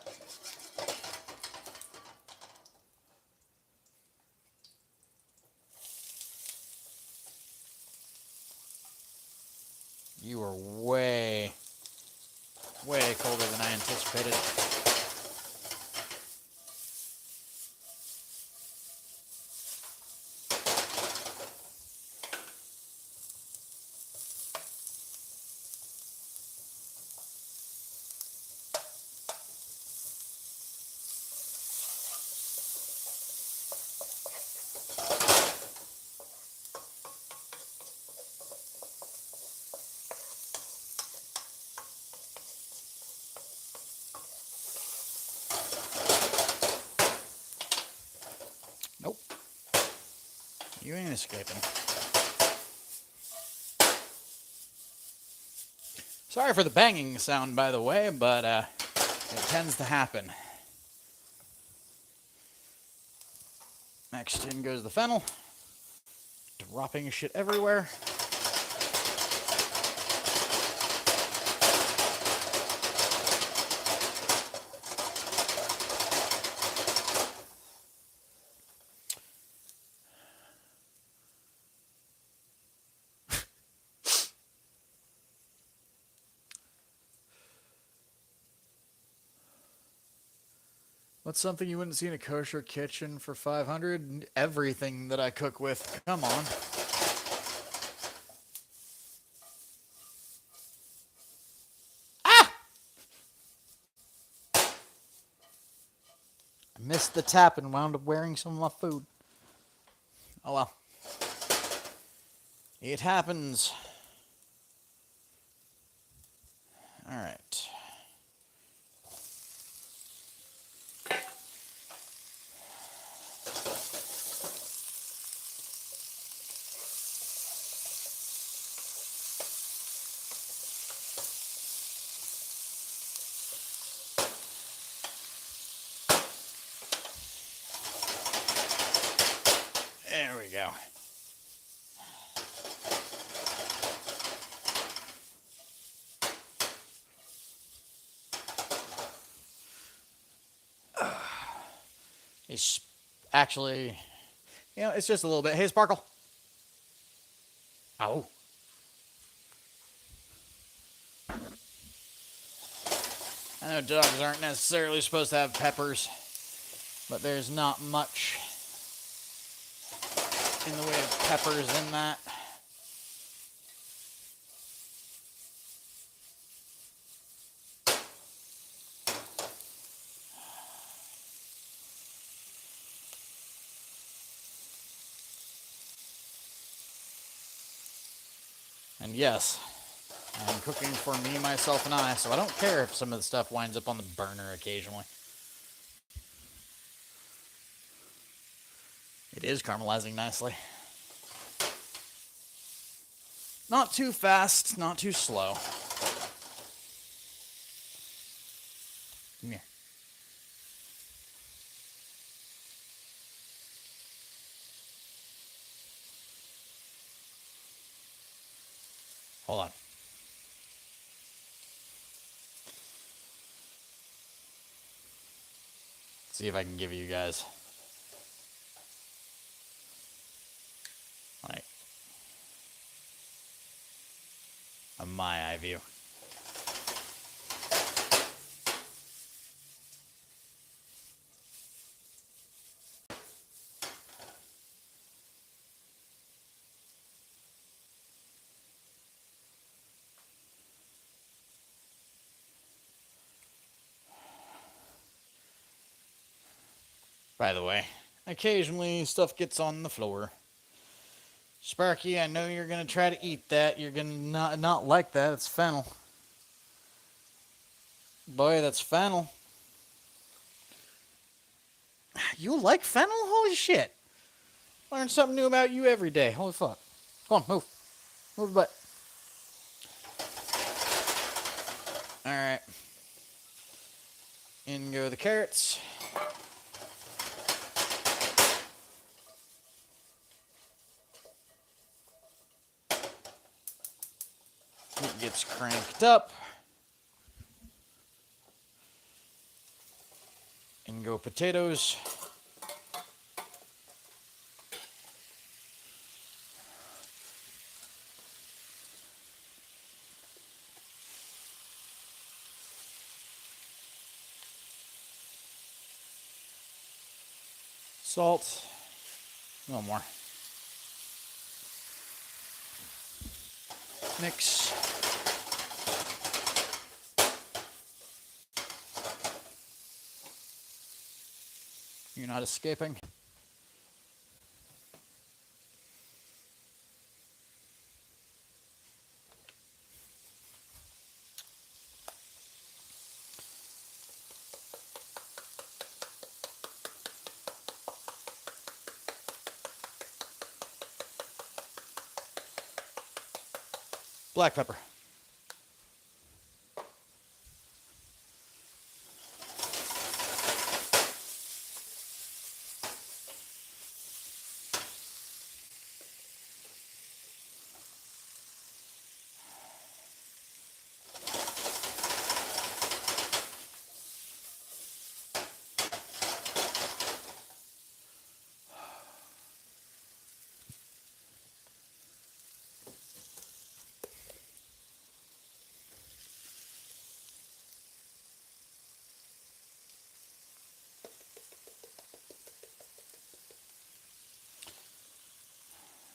you are way colder than I anticipated. Nope. You ain't escaping. Sorry for the banging sound, by the way, but it tends to happen. Next in goes the fennel. Dropping shit everywhere. What's something you wouldn't see in a kosher kitchen for 500? Everything that I cook with. Come on. Ah! I missed the tap and wound up wearing some of my food. Oh well. It happens. Alright. There we go. It's actually, it's just a little bit. Hey, Sparkle. Oh. I know dogs aren't necessarily supposed to have peppers, but there's not much in the way of peppers in that. And yes, I'm cooking for me, myself, and I, so I don't care if some of the stuff winds up on the burner occasionally. It is caramelizing nicely. Not too fast, not too slow. Yeah. Hold on. See if I can give you guys like a my eye view. By the way, occasionally stuff gets on the floor. Sparky, I know you're gonna try to eat that. You're gonna not like that. It's fennel. Boy, that's fennel. You like fennel? Holy shit. Learn something new about you every day. Holy fuck. Come on, move. Move the butt. Alright. In go the carrots. It gets cranked up. In go potatoes. Salt. A little more. Mix. You're not escaping. Black pepper.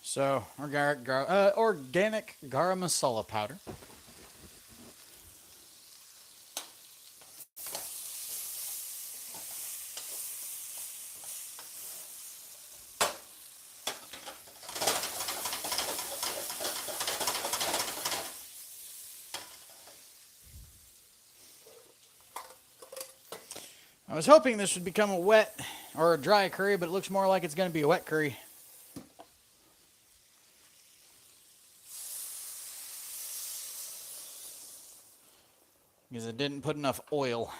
So, organic garam masala powder. I was hoping this would become a wet or a dry curry, but it looks more like it's going to be a wet curry. Because it didn't put enough oil.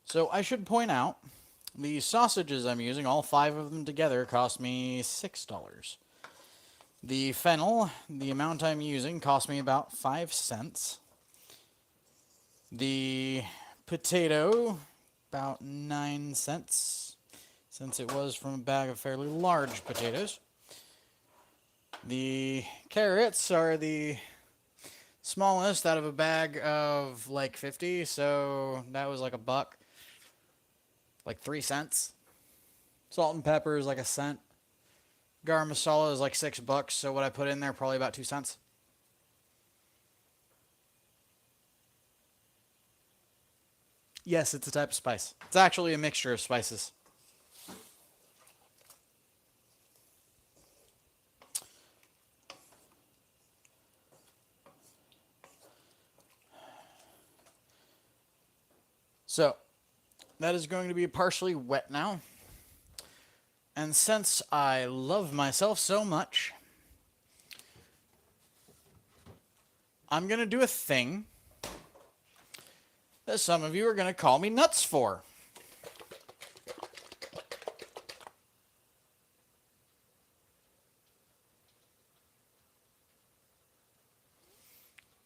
So I should point out, the sausages I'm using, all 5 of them together, cost me $6. The fennel, the amount I'm using, cost me about 5 cents. The potato, about 9 cents, since it was from a bag of fairly large potatoes. The carrots are the smallest out of a bag of like 50, so that was like $1. Like 3 cents. Salt and pepper is like 1 cent. Garam masala is like $6, so what I put in there probably about 2 cents. Yes, it's a type of spice. It's actually a mixture of spices. So, that is going to be partially wet now. And since I love myself so much, I'm going to do a thing that some of you are going to call me nuts for.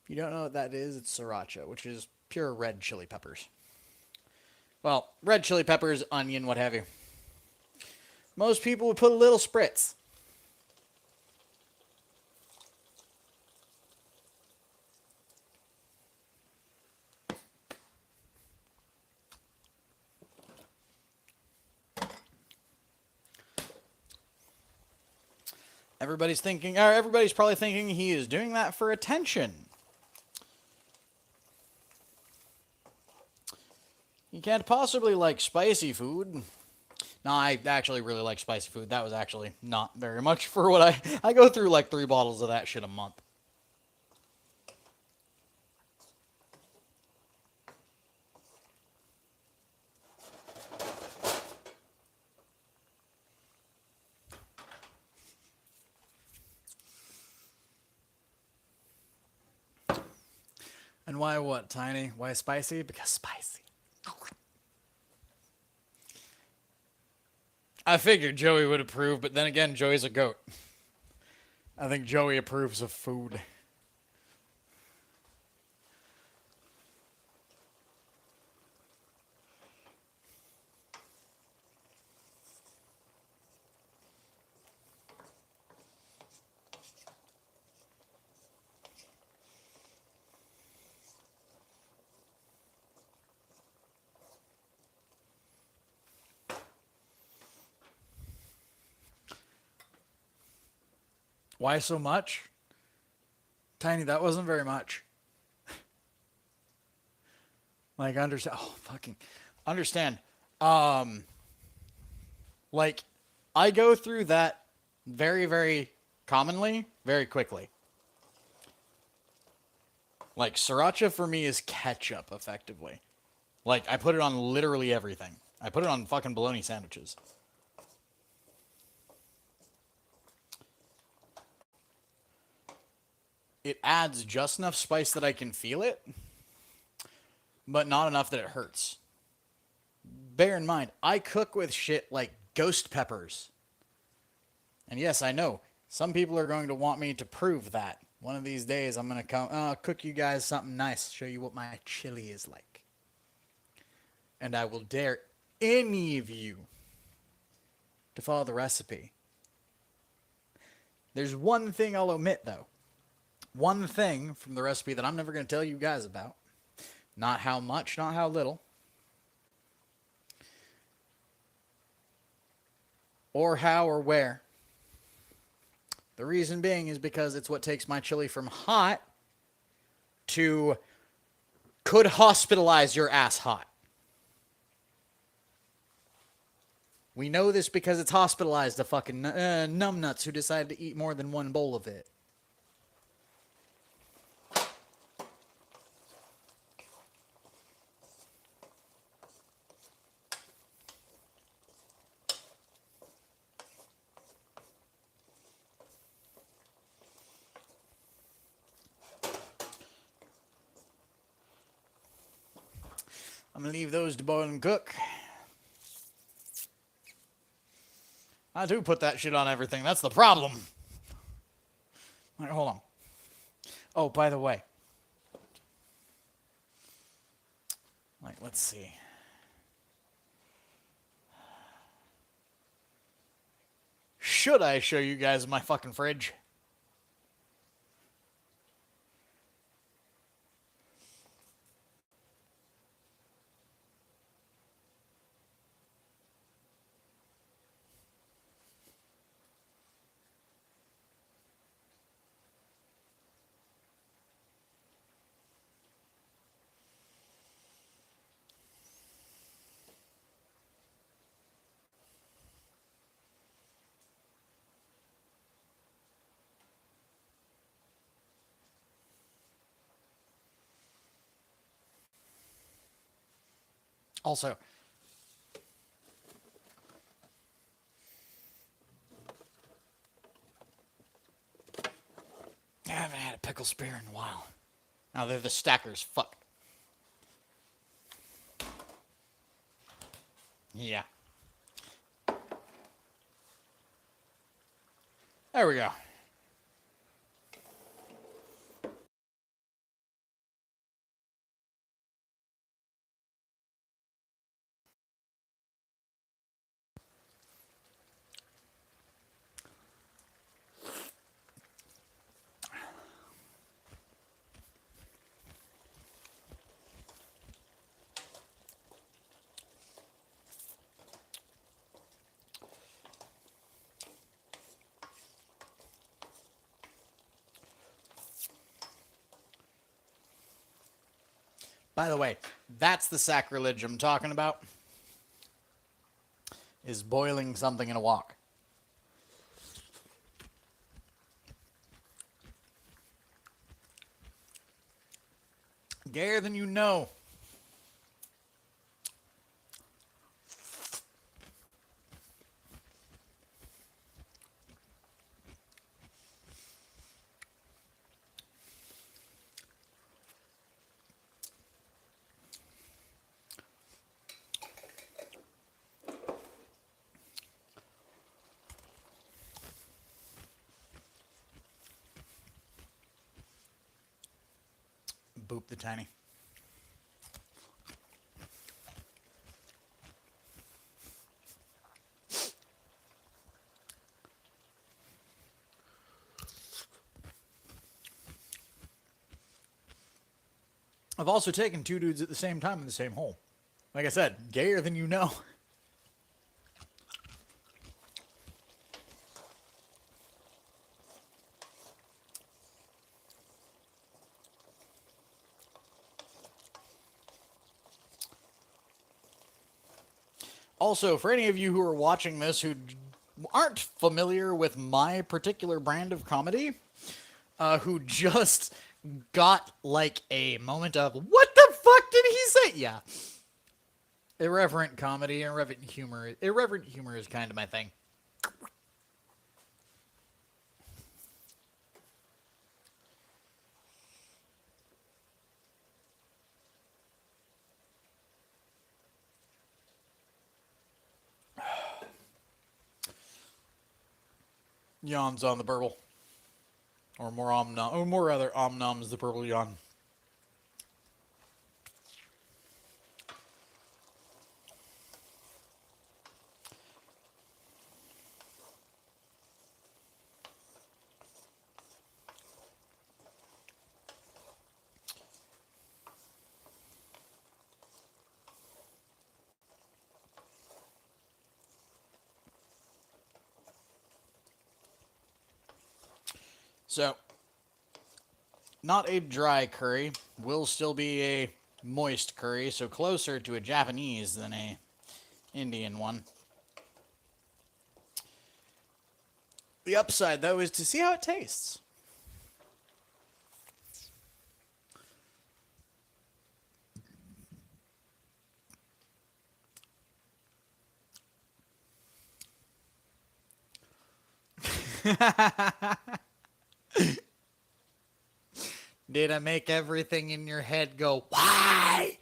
If you don't know what that is, it's sriracha, which is pure red chili peppers. Well, red chili peppers, onion, what have you. Most people would put a little spritz. Everybody's probably thinking he is doing that for attention. You can't possibly like spicy food. No, I actually really like spicy food. That was actually not very much for what I go through like 3 bottles of that shit a month. And why what, Tiny? Why spicy? Because spicy. I figured Joey would approve, but then again, Joey's a goat. I think Joey approves of food. Why so much? Tiny, that wasn't very much. Like, understand. Oh, fucking. Understand. Like, I go through that very, very commonly, very quickly. Like, sriracha for me is ketchup, effectively. Like, I put it on literally everything. I put it on fucking bologna sandwiches. It adds just enough spice that I can feel it, but not enough that it hurts. Bear in mind, I cook with shit like ghost peppers. And yes, I know, some people are going to want me to prove that. One of these days, I'm going to cook you guys something nice, show you what my chili is like. And I will dare any of you to follow the recipe. There's one thing I'll omit, though. One thing from the recipe that I'm never going to tell you guys about. Not how much, not how little. Or how or where. The reason being is because it's what takes my chili from hot to could hospitalize your ass hot. We know this because it's hospitalized the fucking numbnuts who decided to eat more than one bowl of it. I'm going to leave those to boil and cook. I do put that shit on everything. That's the problem. All right, hold on. Oh, by the way. Like, let's see. Should I show you guys my fucking fridge? Also, I haven't had a pickle spear in a while. Now they're the stackers. Fuck. Yeah. There we go. By the way, that's the sacrilege I'm talking about. Is boiling something in a wok. Gayer than you know. Boop the tiny. I've also taken two dudes at the same time in the same hole. Like I said, gayer than you know. Also, for any of you who are watching this who aren't familiar with my particular brand of comedy, who just got like a moment of, what the fuck did he say? Yeah. Irreverent comedy, irreverent humor. Irreverent humor is kind of my thing. Yawns on the burble. Or more rather omnoms the purple yawn. So, not a dry curry, will still be a moist curry, so closer to a Japanese than a Indian one. The upside, though, is to see how it tastes. Did I make everything in your head go, why?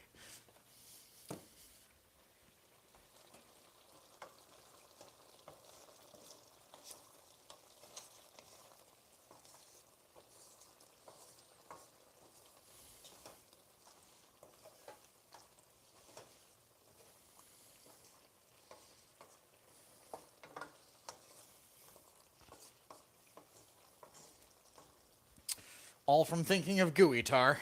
All from thinking of gooey tar.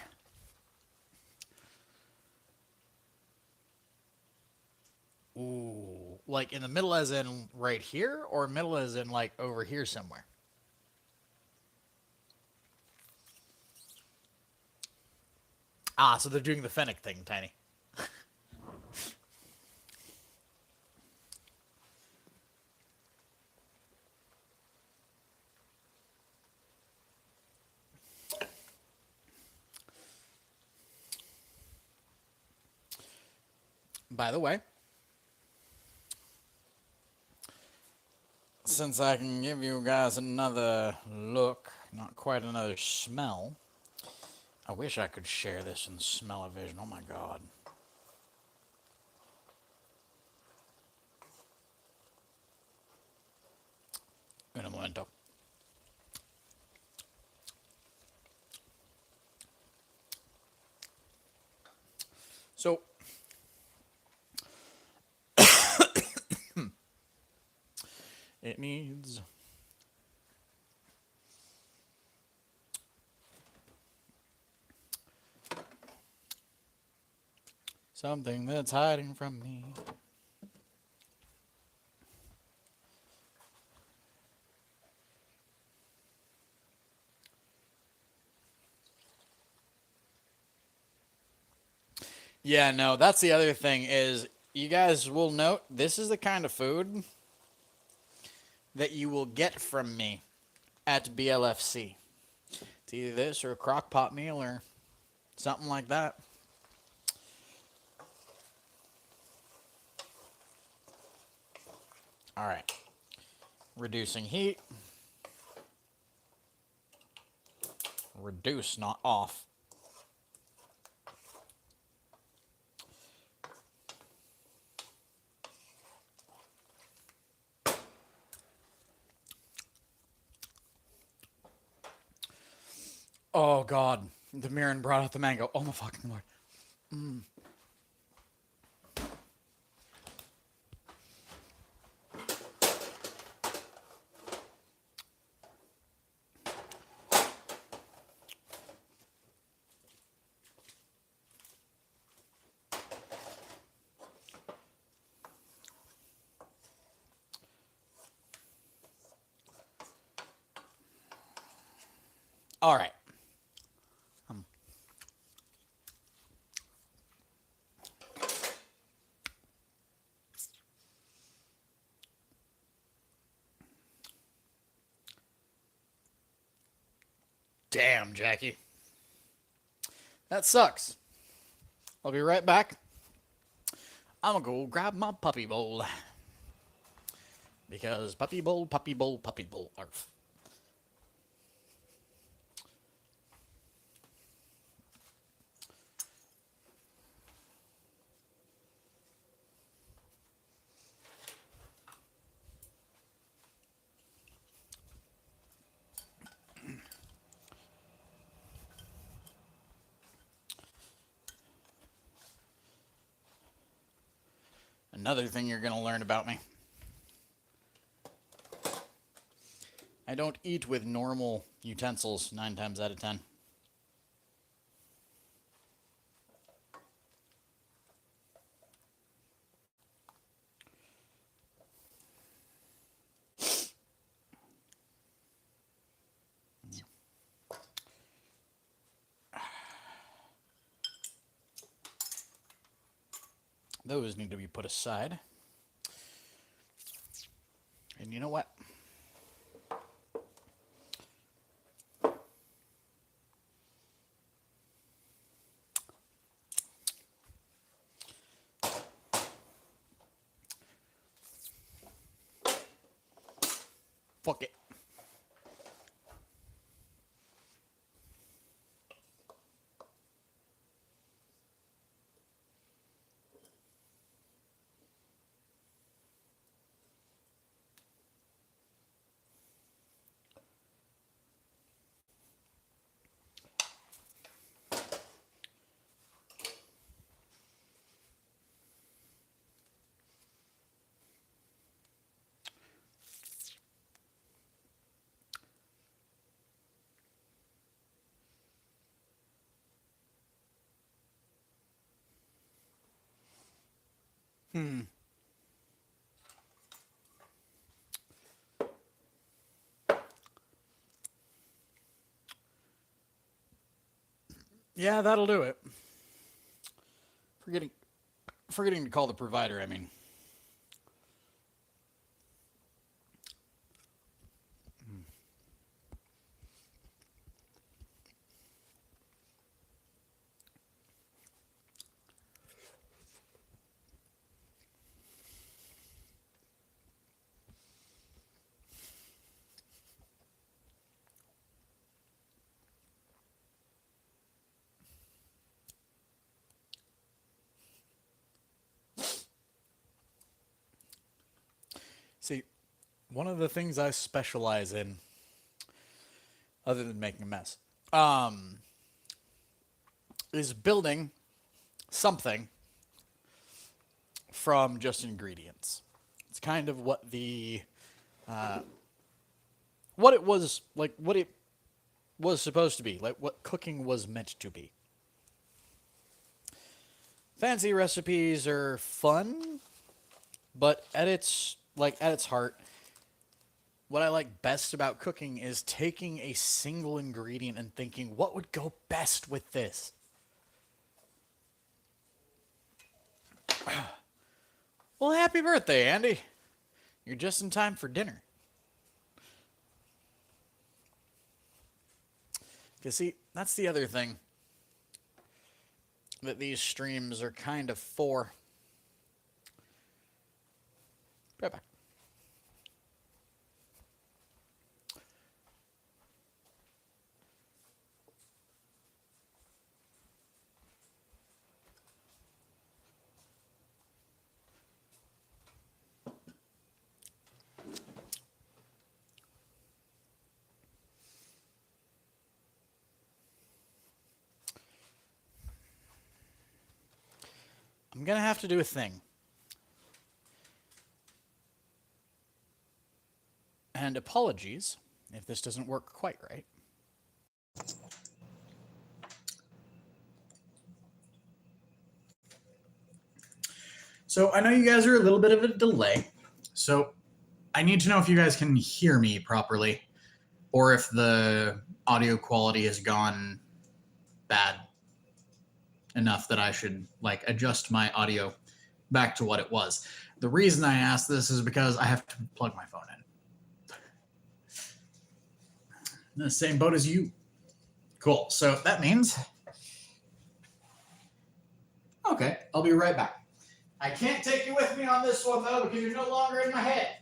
Ooh. Like in the middle as in right here, or middle as in like over here somewhere? Ah, so they're doing the fennec thing, Tiny. By the way, since I can give you guys another look, not quite another smell, I wish I could share this in smell-o-vision. Oh my god. In a momento. So, it needs something that's hiding from me. Yeah, no, that's the other thing is you guys will note this is the kind of food that you will get from me at BLFC. It's either this or a crock pot meal or something like that. All right. Reducing heat. Reduce, not off. Oh, God. The Mirren brought out the mango. Oh, my fucking Lord. All right. Damn, Jackie. That sucks. I'll be right back. I'm gonna go grab my puppy bowl. Because puppy bowl, puppy bowl, puppy bowl. Arf. Another thing you're gonna learn about me. I don't eat with normal utensils 9 times out of 10. Those need to be put aside. And you know what? Fuck it. Yeah, that'll do it. Forgetting forgetting to call the provider, I mean. See, one of the things I specialize in, other than making a mess, is building something from just ingredients. It's kind of what it was like, what it was supposed to be, like what cooking was meant to be. Fancy recipes are fun, but at its heart, what I like best about cooking is taking a single ingredient and thinking, what would go best with this? Well, happy birthday, Andy. You're just in time for dinner. Because, see, that's the other thing that these streams are kind of for. Right back. I'm going to have to do a thing. And apologies if this doesn't work quite right. So I know you guys are a little bit of a delay. So I need to know if you guys can hear me properly or if the audio quality has gone bad enough that I should like adjust my audio back to what it was. The reason I ask this is because I have to plug my phone in. The same boat as you. Cool. So that means... Okay, I'll be right back. I can't take you with me on this one, though, because you're no longer in my head.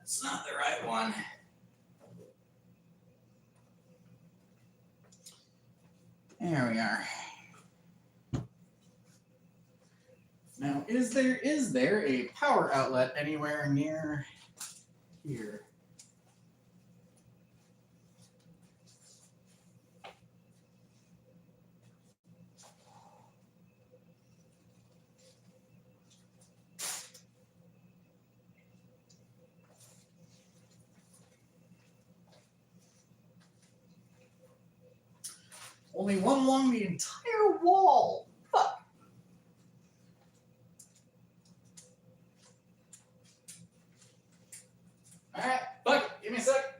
It's not the right one. There we are. Now, is there a power outlet anywhere near here? Only one along the entire wall. Fuck. All right, fuck it. Give me a sec.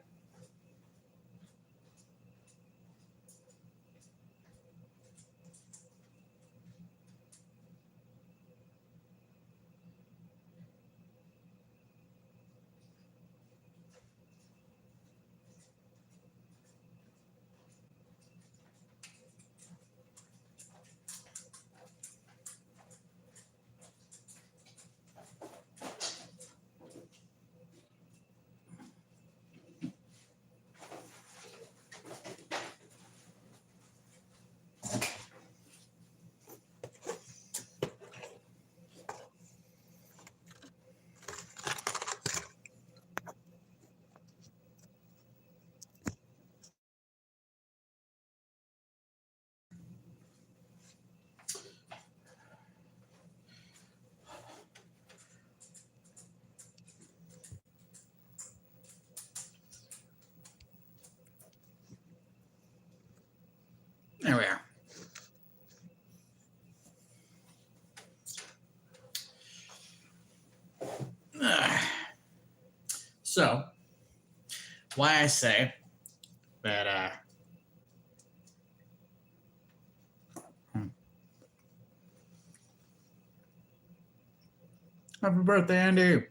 There we are. So, why I say that happy birthday, Andy.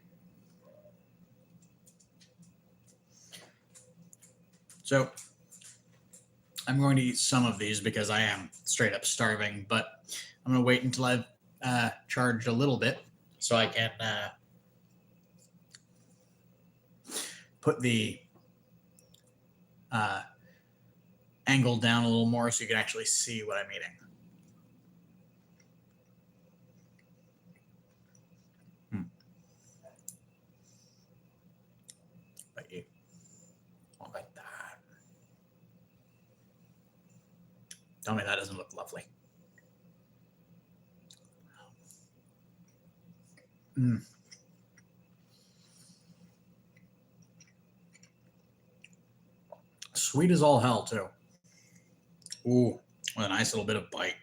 So, I'm going to eat some of these because I am straight up starving, but I'm going to wait until I've charged a little bit so I can put the angle down a little more so you can actually see what I'm eating. Look like that. Tell me that doesn't look lovely. Sweet as all hell, too. Ooh, with a nice little bit of bite.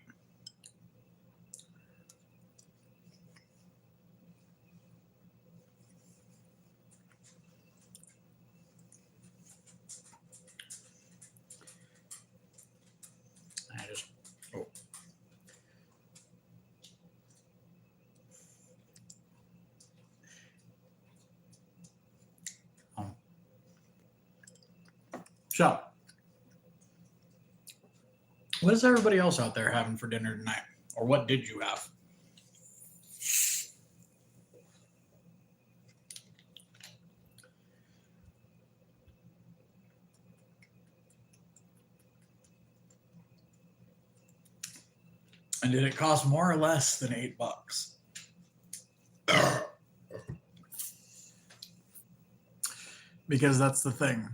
So, what is everybody else out there having for dinner tonight? Or what did you have? And did it cost more or less than $8? Because that's the thing.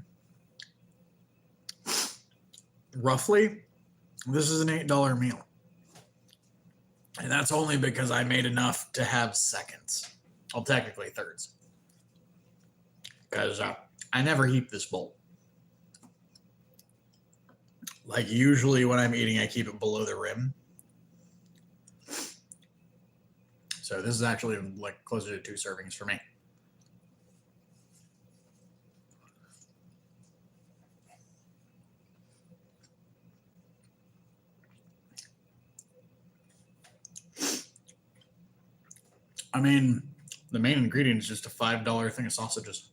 Roughly, this is an $8 meal. And that's only because I made enough to have seconds. Well, technically thirds. Because I never heap this bowl. Like usually when I'm eating, I keep it below the rim. So this is actually like closer to 2 servings for me. I mean, the main ingredient is just a $5 thing of sausages.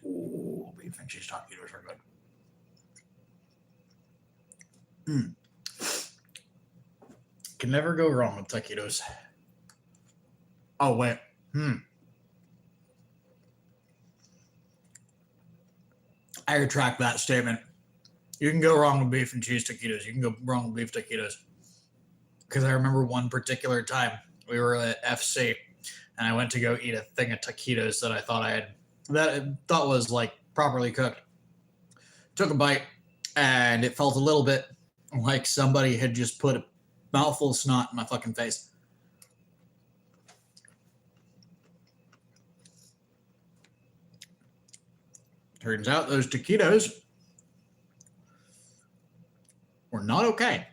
Ooh, beef and cheese taquitos are good. Can never go wrong with taquitos. Oh, wait. I retract that statement. You can go wrong with beef and cheese taquitos. You can go wrong with beef taquitos. Because I remember one particular time we were at FC and I went to go eat a thing of taquitos that I thought was like properly cooked. Took a bite and it felt a little bit like somebody had just put a mouthful of snot in my fucking face. Turns out those taquitos were not okay.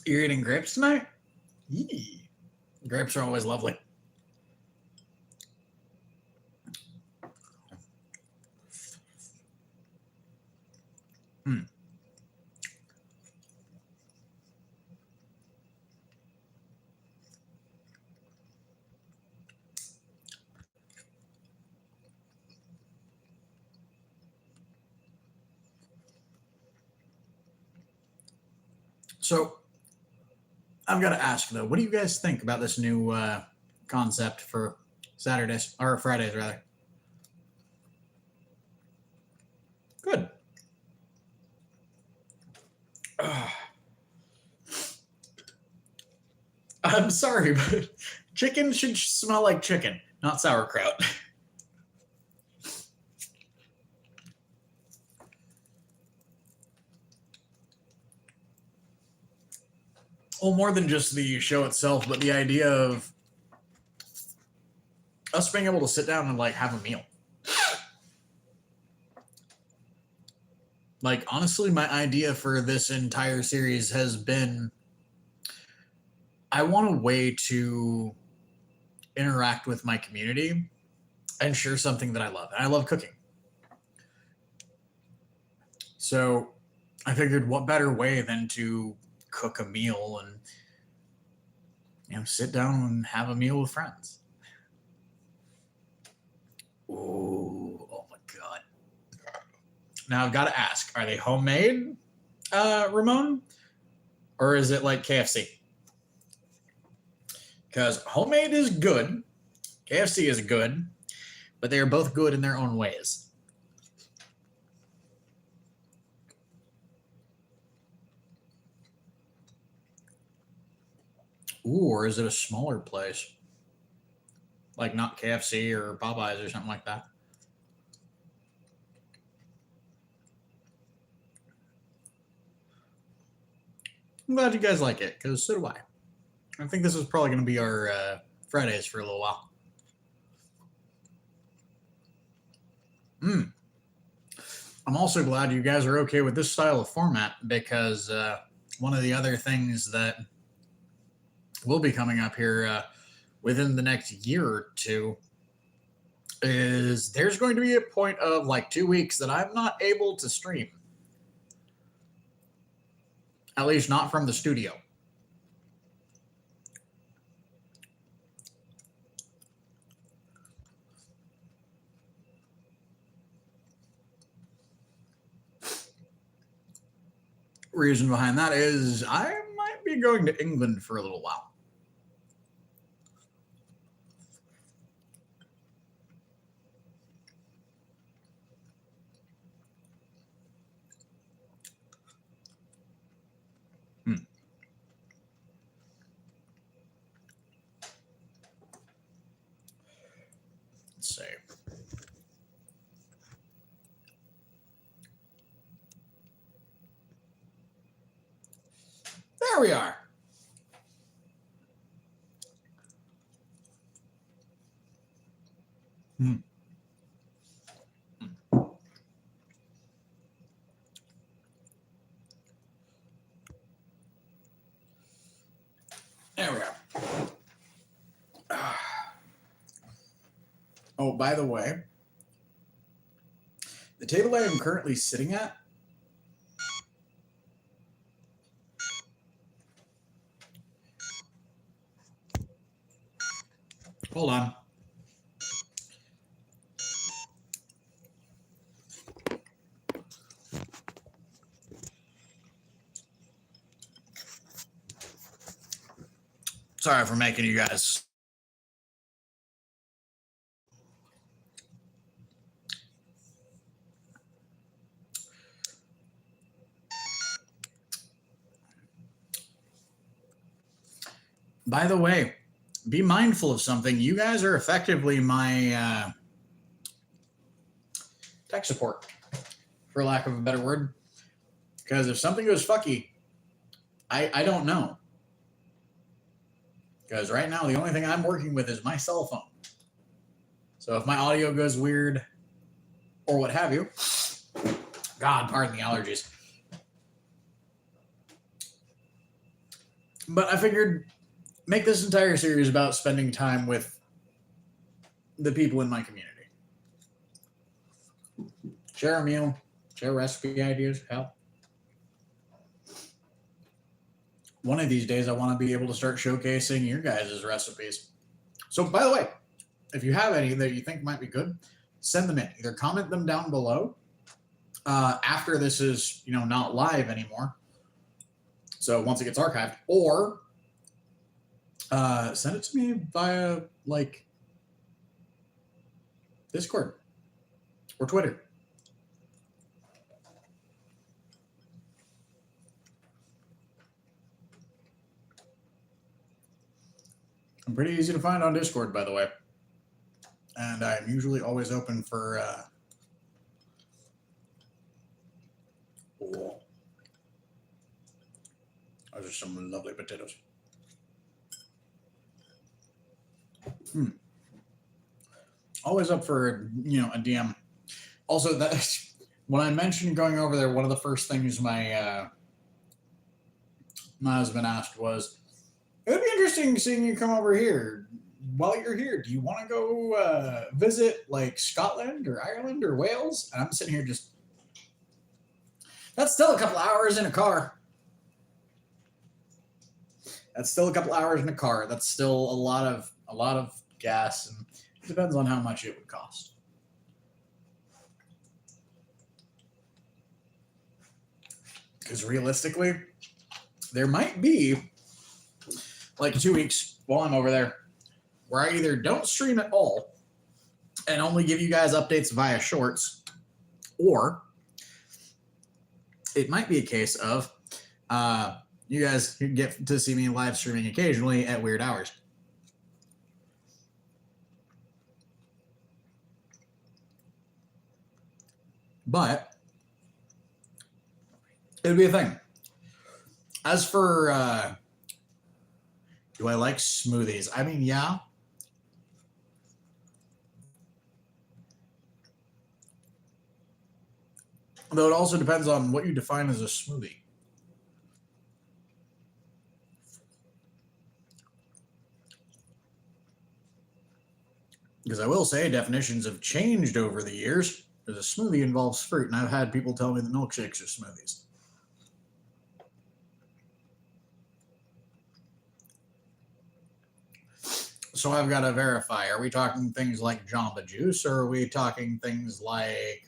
You're eating grapes tonight? Yee. Grapes are always lovely. So, I've got to ask though, what do you guys think about this new concept for Saturdays or Fridays rather? Good. I'm sorry, but chicken should smell like chicken, not sauerkraut. Well, more than just the show itself, but the idea of us being able to sit down and like have a meal. Like, honestly, my idea for this entire series has been I want a way to interact with my community and share something that I love. And I love cooking. So I figured what better way than to cook a meal and, you know, sit down and have a meal with friends. Ooh, oh my God. Now I've got to ask, are they homemade, Ramon? Or is it like KFC? Because homemade is good. KFC is good. but they are both good in their own ways. Ooh, or is it a smaller place? Like not KFC or Popeyes or something like that. I'm glad you guys like it, because so do I. I think this is probably going to be our Fridays for a little while. I'm also glad you guys are okay with this style of format, because one of the other things that will be coming up here within the next year or two is there's going to be a point of like 2 weeks that I'm not able to stream. At least not from the studio. Reason behind that is I might be going to England for a little while. Let's see. There we are. There we are. Oh, by the way, the table I am currently sitting at hold on. Sorry for making you guys. By the way, be mindful of something. You guys are effectively my tech support, for lack of a better word. Because if something goes fucky, I don't know. Because right now, the only thing I'm working with is my cell phone. So if my audio goes weird or what have you, God, pardon the allergies. But I figured make this entire series about spending time with the people in my community. Share a meal, share recipe ideas, hell. One of these days, I want to be able to start showcasing your guys' recipes. So, by the way, if you have any that you think might be good, send them in. Either comment them down below after this is, not live anymore. So once it gets archived, or send it to me via Discord or Twitter. I'm pretty easy to find on Discord, by the way. And I'm usually always open for those are some lovely potatoes. Always up for a DM. Also, that when I mentioned going over there, one of the first things my husband asked was, "It would be interesting seeing you come over here. While you're here, do you want to go visit like Scotland or Ireland or Wales?" And I'm sitting here just, that's still a couple hours in a car. That's still a couple hours in a car. That's still a lot of gas, and it depends on how much it would cost. Because realistically, there might be like 2 weeks while I'm over there where I either don't stream at all, and only give you guys updates via shorts, or it might be a case of you guys get to see me live streaming occasionally at weird hours. But it would be a thing. As for do I like smoothies? I mean, yeah. Though it also depends on what you define as a smoothie. Because I will say definitions have changed over the years. Because a smoothie involves fruit, and I've had people tell me that milkshakes are smoothies. So I've got to verify. Are we talking things like Jamba Juice, or are we talking things like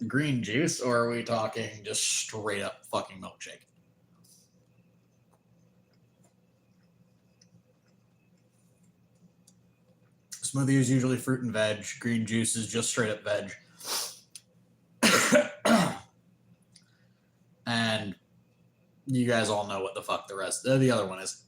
green juice, or are we talking just straight up fucking milkshake? Smoothie is usually fruit and veg. Green juice is just straight up veg. And you guys all know what the fuck the other one is.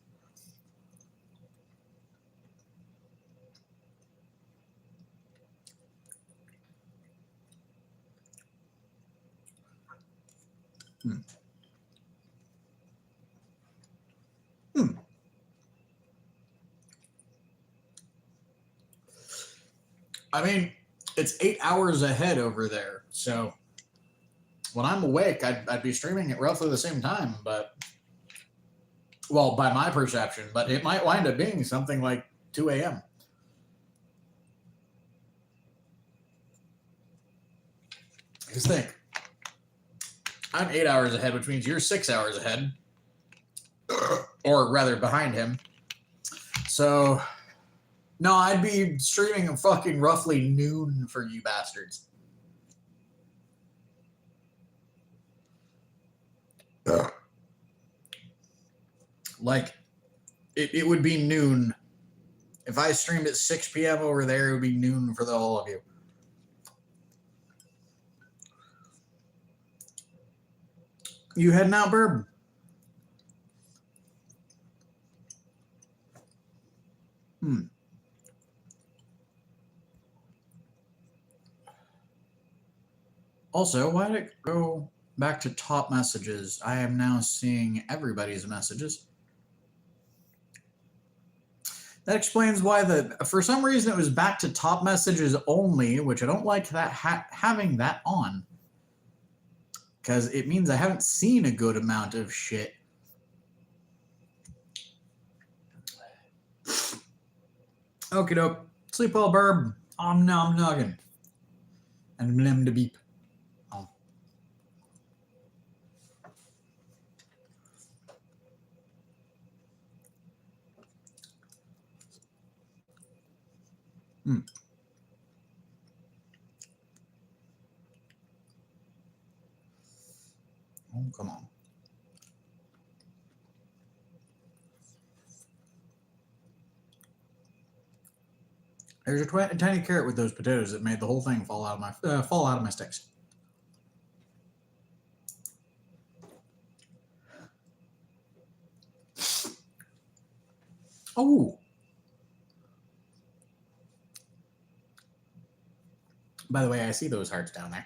I mean, it's 8 hours ahead over there, so when I'm awake, I'd be streaming at roughly the same time, but, well, by my perception, but it might wind up being something like 2 a.m. Just think, I'm 8 hours ahead, which means you're 6 hours ahead, or rather behind him. So, no, I'd be streaming at fucking roughly noon for you bastards. Like, it would be noon. If I streamed at 6 p.m. over there, it would be noon for the whole of you. You heading out, Burb? Also, why did it go back to top messages? I am now seeing everybody's messages. That explains why for some reason it was back to top messages only, which I don't like that having that on. Because it means I haven't seen a good amount of shit. Okie doke. Sleep well, Burb. Om nom noggin. And blim de beep. Oh. Oh, come on. There's a tiny carrot with those potatoes that made the whole thing fall out of my sticks. Oh. By the way, I see those hearts down there.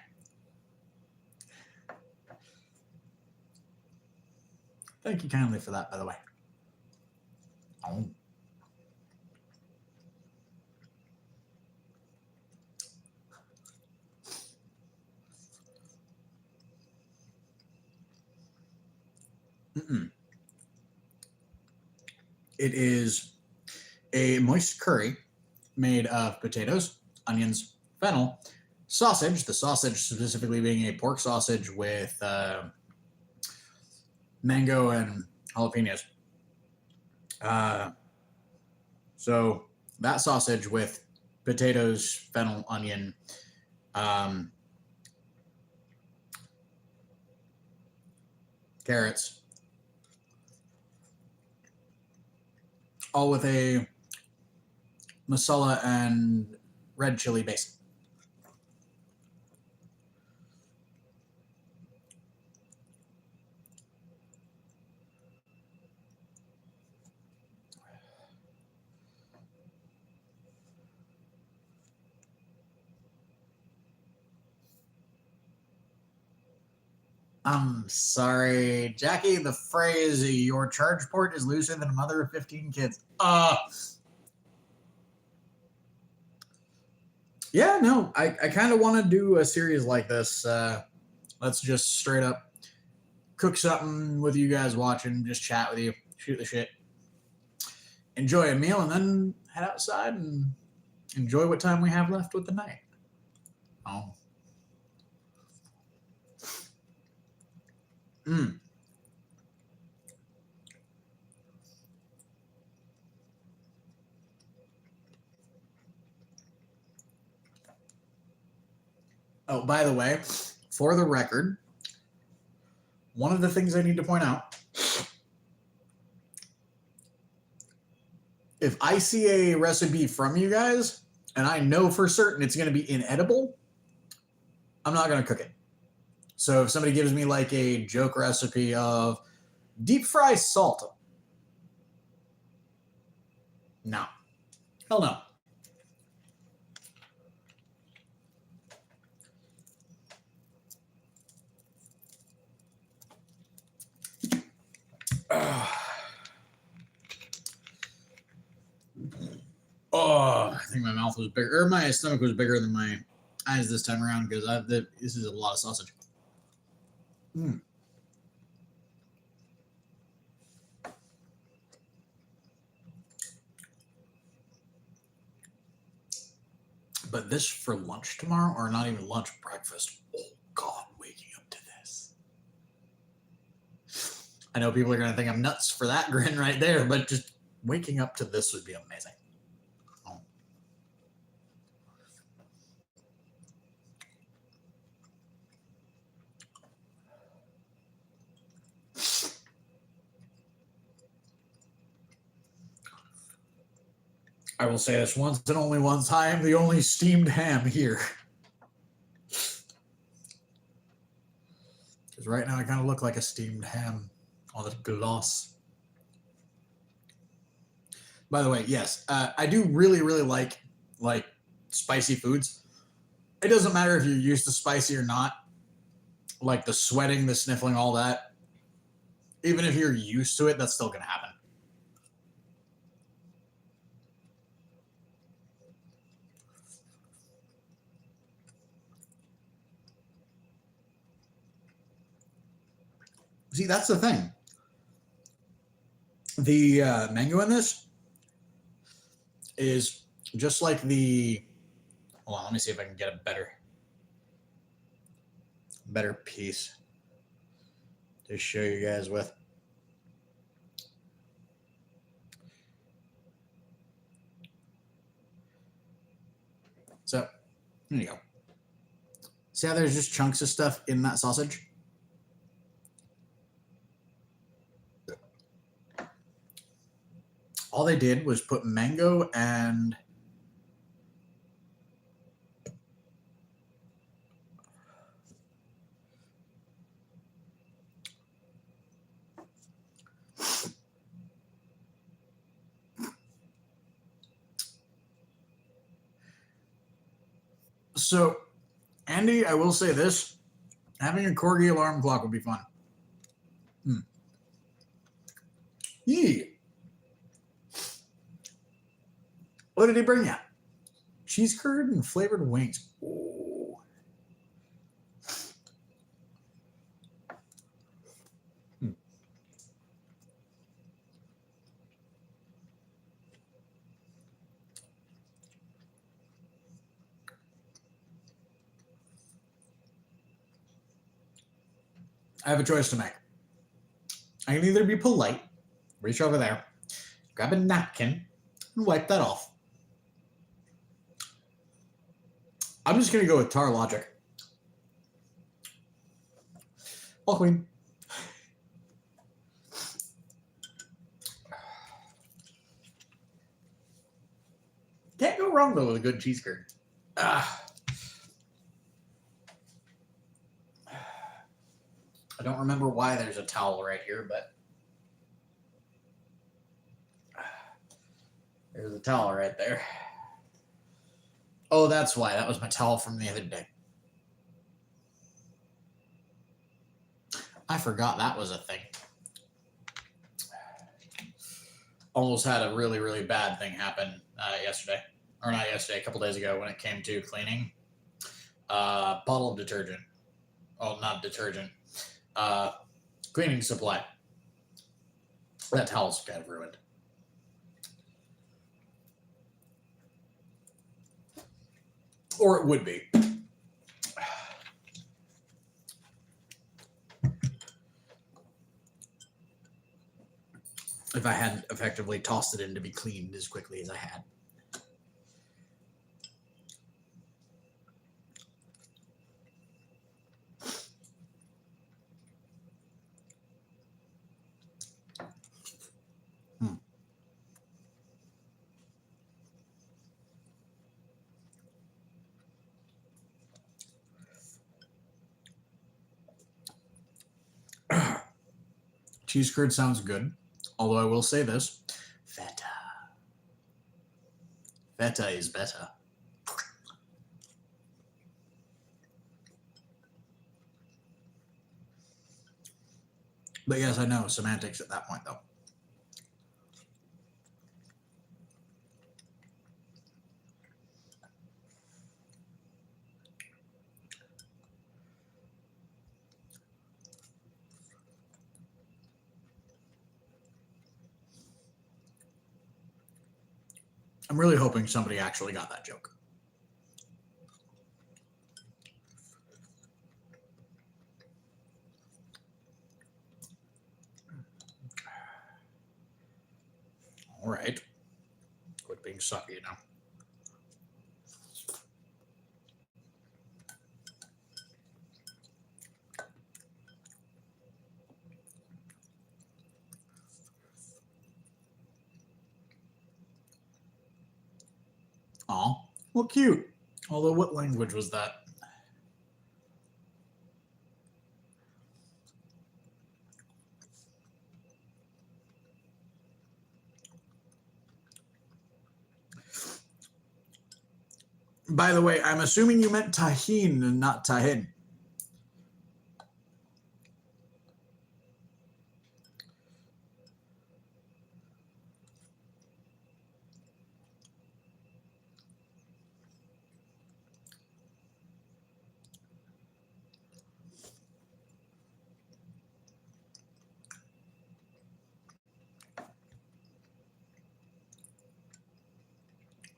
Thank you kindly for that, by the way. Oh. It is a moist curry made of potatoes, onions, fennel, sausage, the sausage specifically being a pork sausage with mango and jalapenos. So that sausage with potatoes, fennel, onion, carrots, all with a masala and red chili base. I'm sorry, Jackie. The phrase "your charge port is looser than a mother of 15 kids." Yeah, no, I kind of want to do a series like this. Let's just straight up cook something with you guys watching, just chat with you, shoot the shit, enjoy a meal, and then head outside and enjoy what time we have left with the night. Oh. Mm. Oh, by the way, for the record, one of the things I need to point out, if I see a recipe from you guys and I know for certain it's going to be inedible, I'm not going to cook it. So if somebody gives me like a joke recipe of deep fry salt, no. Hell no. Oh, I think my mouth was bigger, or my stomach was bigger than my eyes this time around because this is a lot of sausage. Mm. But this for lunch tomorrow, or not even lunch, breakfast. Oh God, waking up to this. I know people are going to think I'm nuts for that grin right there, but just waking up to this would be amazing. Oh. I will say this once and only once. I am the only steamed ham here. Because right now I kind of look like a steamed ham. All the gloss. By the way, yes, I do really, really like spicy foods. It doesn't matter if you're used to spicy or not. Like the sweating, the sniffling, all that. Even if you're used to it, that's still going to happen. See, that's the thing. The mango in this is just like the. Hold on, let me see if I can get a better piece to show you guys with. So, here you go. See how there's just chunks of stuff in that sausage? All they did was put mango and so, Andy, I will say this. Having a corgi alarm clock would be fun. Yee. What did he bring you? Cheese curd and flavored wings. Ooh. I have a choice to make. I can either be polite, reach over there, grab a napkin, and wipe that off. I'm just going to go with tar logic. All clean. Okay. go wrong though with a good cheese curd? Ah. I don't remember why there's a towel right here, but there's a towel right there. Oh, that's why. That was my towel from the other day. I forgot that was a thing. Almost had a really, really bad thing happen yesterday. Or not yesterday, a couple days ago when it came to cleaning. Bottle of detergent. Oh, not detergent. Cleaning supply. That towel's kind of ruined. Or it would be. If I hadn't effectively tossed it in to be cleaned as quickly as I had. Cheese curd sounds good, although I will say this: feta. Feta is better. But yes, I know semantics at that point, though. I'm really hoping somebody actually got that joke. All right. Quit being sucky now. Aw, well, cute. Although, what language was that? By the way, I'm assuming you meant tahine and not tahin.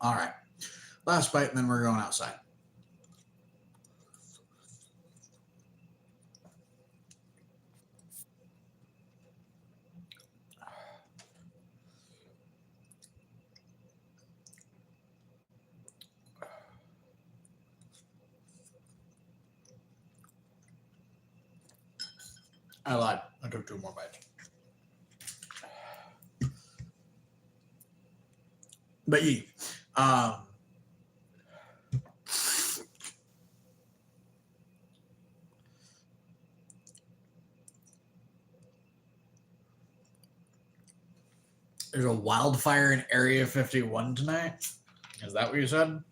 All right. Last bite, and then we're going outside. I lied. I took 2 more bites. But ye, there's a wildfire in Area 51 tonight. Is that what you said?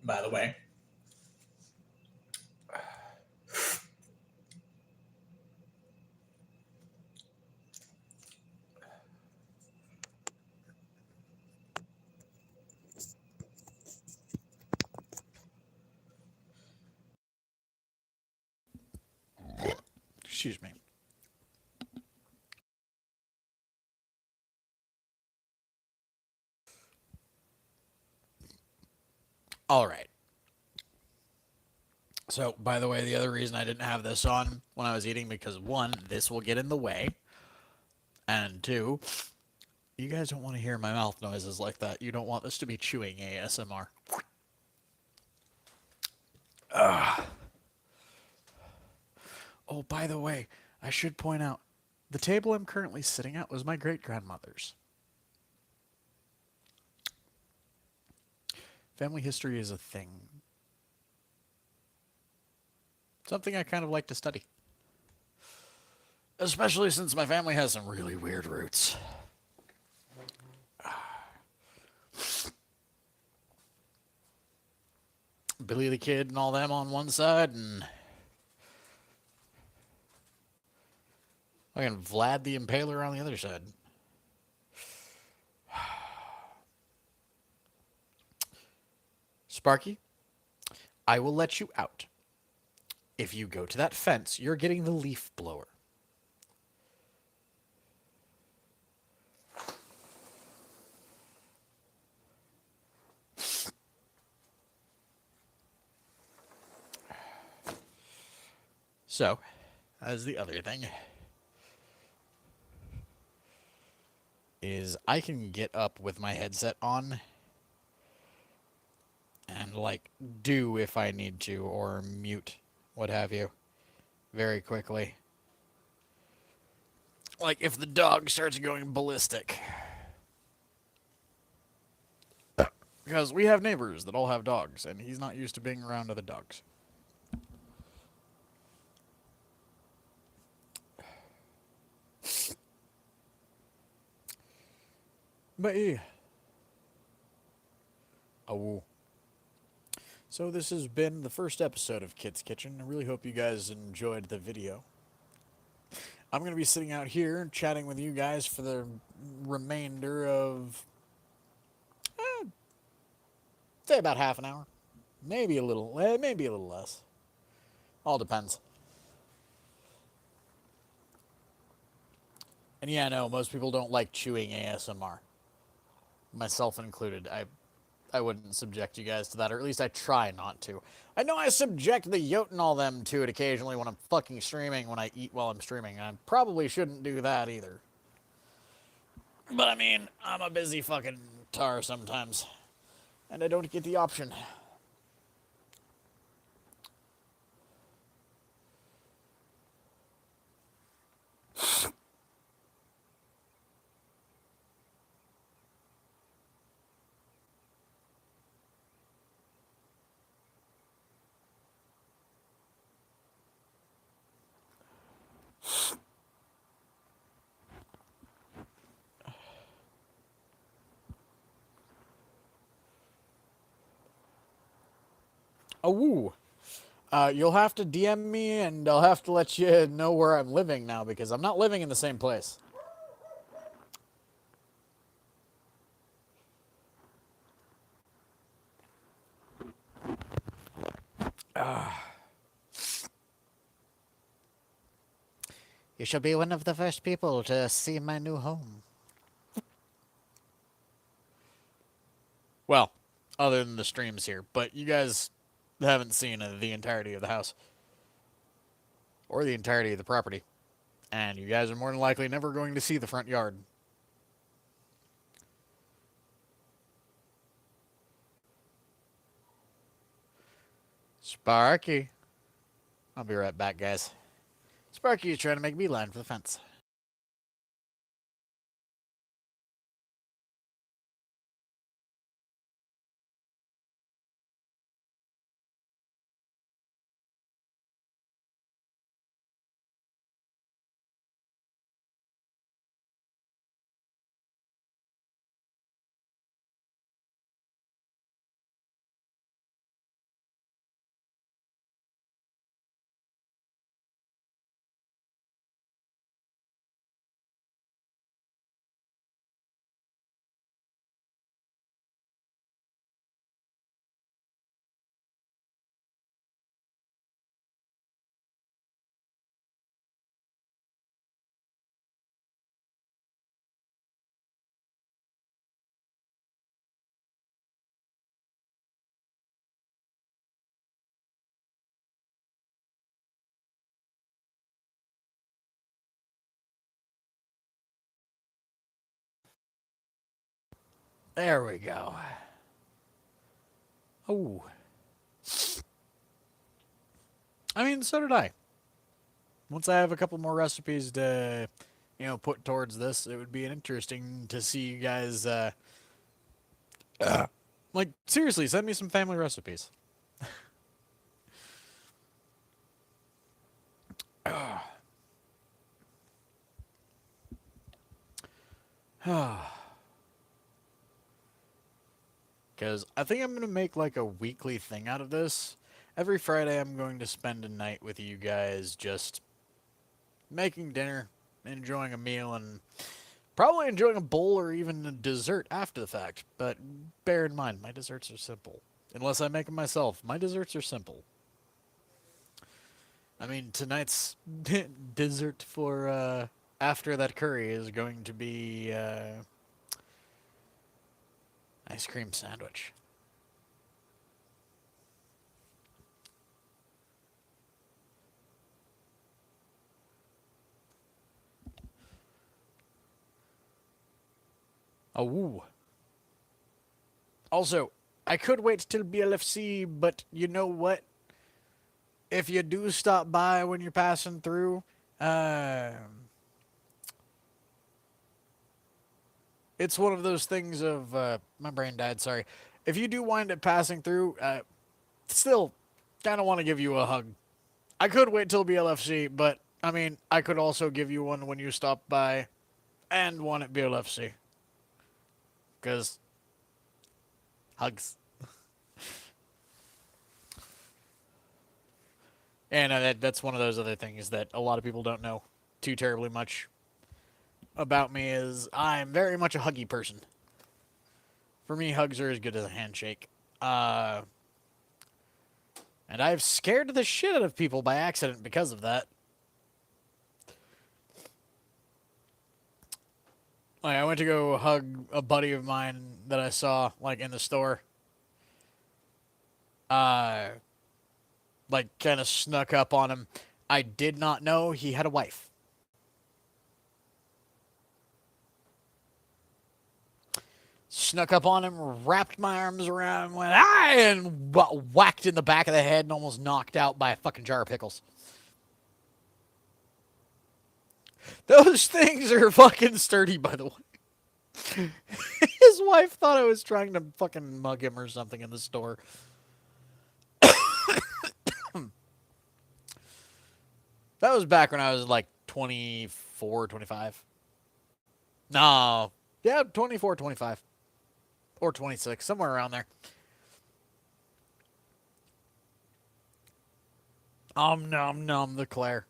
By the way. Excuse me. All right. So, by the way, the other reason I didn't have this on when I was eating, because 1, this will get in the way, and 2, you guys don't want to hear my mouth noises like that. You don't want this to be chewing ASMR. Ugh. Oh, by the way, I should point out the table I'm currently sitting at was my great grandmother's. Family history is a thing. Something I kind of like to study. Especially since my family has some really weird roots. Billy the Kid and all them on one side, and fucking Vlad the Impaler on the other side. Sparky, I will let you out. If you go to that fence, you're getting the leaf blower. So, as the other thing, is I can get up with my headset on and, like, do if I need to, or mute, what have you, very quickly. Like, if the dog starts going ballistic. Because we have neighbors that all have dogs, and he's not used to being around other dogs. But yeah. Oh. So this has been the first episode of Kids Kitchen. I really hope you guys enjoyed the video. I'm going to be sitting out here chatting with you guys for the remainder of, say, about half an hour. Maybe a little less. All depends. And yeah, no, most people don't like chewing ASMR. Myself included. I wouldn't subject you guys to that, or at least I try not to. I know I subject the Yote and all them to it occasionally when I'm fucking streaming, when I eat while I'm streaming, and I probably shouldn't do that either. But I mean, I'm a busy fucking tar sometimes, and I don't get the option. Oh, woo. You'll have to DM me, and I'll have to let you know where I'm living now, because I'm not living in the same place. You shall be one of the first people to see my new home. Well, other than the streams here, but you guys haven't seen the entirety of the house or the entirety of the property, and you guys are more than likely never going to see the front yard. Sparky. I'll be right back, guys. Sparky is trying to make me line for the fence. There we go. Oh. I mean, so did I. once I have a couple more recipes to, put towards this, it would be interesting to see you guys. Like seriously, send me some family recipes. Because I think I'm gonna make like a weekly thing out of this. Every Friday, I'm going to spend a night with you guys, just making dinner, enjoying a meal, and probably enjoying a bowl or even a dessert after the fact. But bear in mind, my desserts are simple. Unless I make them myself, my desserts are simple. I mean, tonight's dessert for after that curry is going to be ice cream sandwich. Oh, woo. Also, I could wait till BLFC, but you know what? If you do stop by when you're passing through, uh, it's one of those things of my brain died. Sorry. If you do wind up passing through, still kind of want to give you a hug. I could wait till BLFC, but I mean, I could also give you one when you stop by, and one at BLFC. Because hugs. And that's one of those other things that a lot of people don't know too terribly much about me is I'm very much a huggy person. For me, hugs are as good as a handshake. Uh, and I've scared the shit out of people by accident because of that. Like I went to go hug a buddy of mine that I saw like in the store. Uh, like kind of snuck up on him. I did not know he had a wife. Snuck up on him, wrapped my arms around him, went ah, and whacked in the back of the head and almost knocked out by a fucking jar of pickles. Those things are fucking sturdy, by the way. His wife thought I was trying to fucking mug him or something in the store. That was back when I was like 24, 25. No. Yeah, 24, 25. Or 26, somewhere around there. Nom nom the Claire.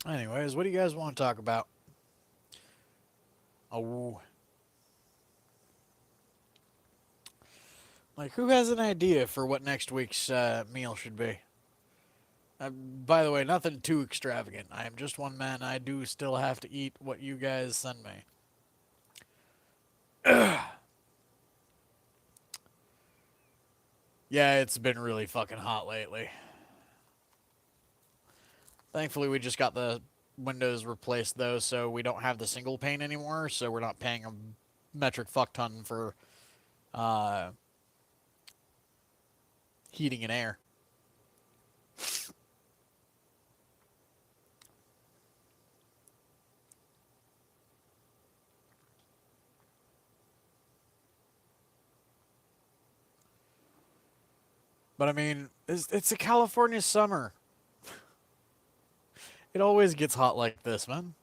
Anyways, what do you guys want to talk about? Oh, like who has an idea for what next week's meal should be? By the way, nothing too extravagant. I am just one man. I do still have to eat what you guys send me. Yeah, it's been really fucking hot lately. Thankfully, we just got the windows replaced though, so we don't have the single pane anymore. So we're not paying a metric fuck ton for uh, heating and air. But I mean, it's a California summer. It always gets hot like this, man.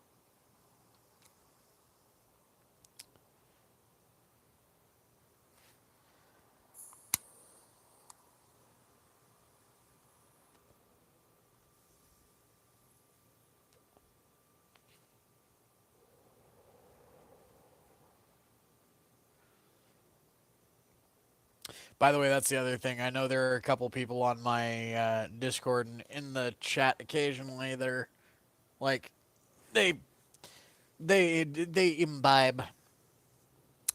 By the way, that's the other thing. I know there are a couple people on my Discord and in the chat occasionally that are like, they they imbibe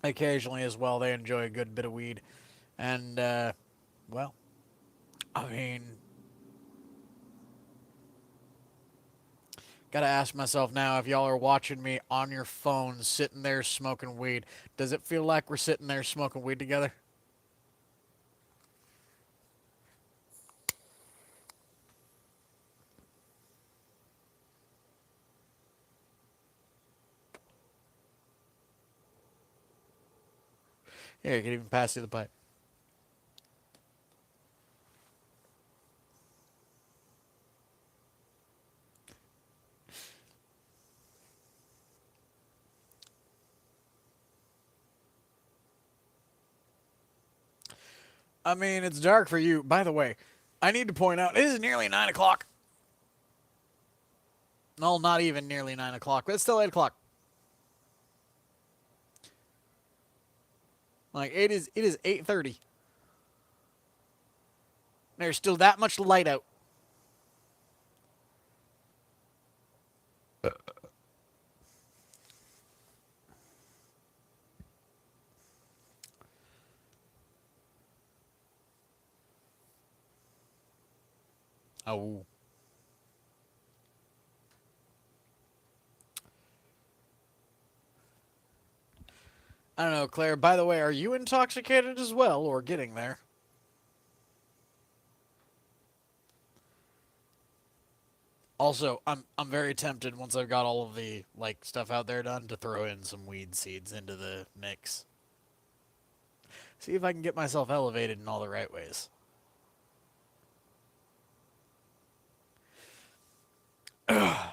occasionally as well. They enjoy a good bit of weed, and well, I mean, gotta ask myself now if y'all are watching me on your phone sitting there smoking weed, does it feel like we're sitting there smoking weed together? Yeah, you can even pass through the pipe. I mean, it's dark for you. By the way, I need to point out it is nearly 9 o'clock. No, not even nearly 9 o'clock, but it's still 8 o'clock. Like it is 8:30. There's still that much light out. Oh, I don't know, Claire. By the way, are you intoxicated as well, or getting there? Also, I'm very tempted once I've got all of the like stuff out there done to throw in some weed seeds into the mix. See if I can get myself elevated in all the right ways. I'm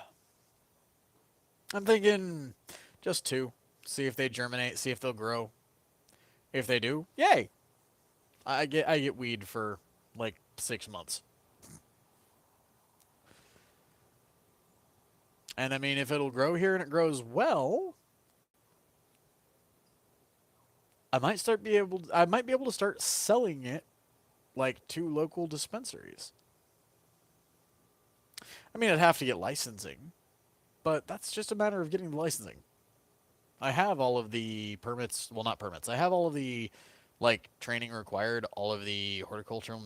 thinking just two. See if they germinate. See if they'll grow. If they do, yay! I get weed for like 6 months. And I mean, if it'll grow here and it grows well, I might be able to start selling it like to local dispensaries. I mean, I'd have to get licensing, but that's just a matter of getting the licensing. I have all of the permits, well not permits. I have all of the like training required, all of the horticultural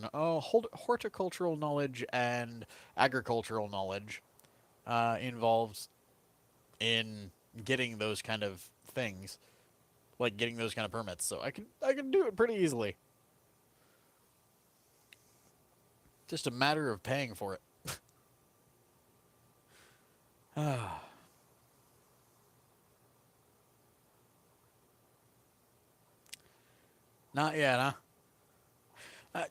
knowledge and agricultural knowledge involved in getting those kind of things, like getting those kind of permits. So I can do it pretty easily. Just a matter of paying for it. Not yet, huh? Uh,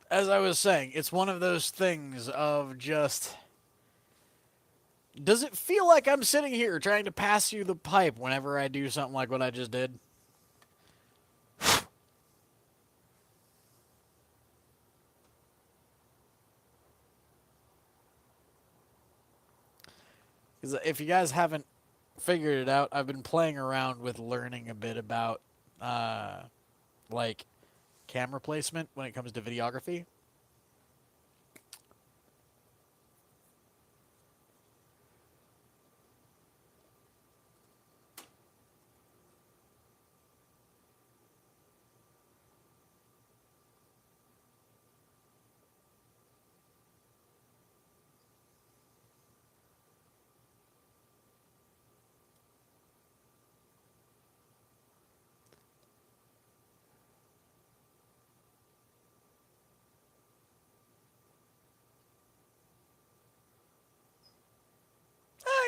as I was saying, it's one of those things of just. Does it feel like I'm sitting here trying to pass you the pipe whenever I do something like what I just did? 'Cause if you guys haven't figured it out, I've been playing around with learning a bit about uh, like camera placement when it comes to videography.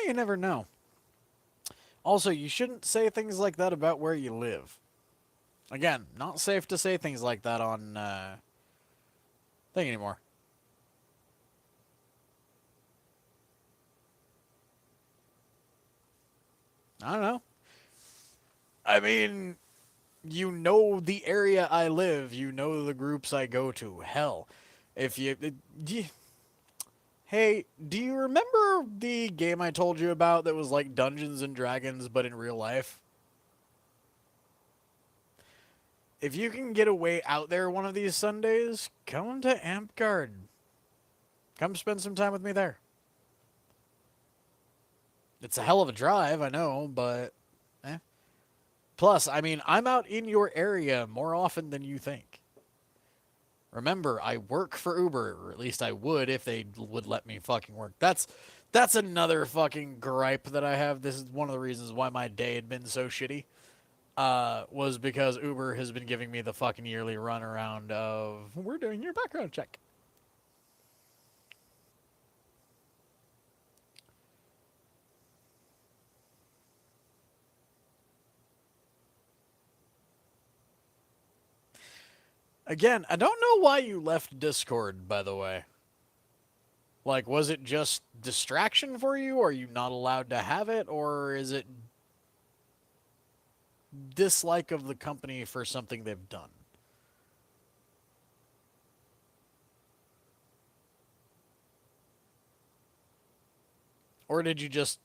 You never know. Also, you shouldn't say things like that about where you live. Again, not safe to say things like that on thing anymore. I don't know. I mean, you know the area I live. You know the groups I go to. Hell, if you, hey, do you remember the game I told you about that was like Dungeons and Dragons but in real life? If you can get away out there one of these Sundays, come to Ampguard. Come spend some time with me there. It's a hell of a drive, I know, but eh. Plus, I mean, I'm out in your area more often than you think. Remember, I work for Uber, or at least I would if they would let me fucking work. That's another fucking gripe that I have. This is one of the reasons why my day had been so shitty. Was because Uber has been giving me the fucking yearly runaround of we're doing your background check. Again, I don't know why you left Discord, by the way. Like, was it just distraction for you? Are you not allowed to have it? Or is it dislike of the company for something they've done? Or did you just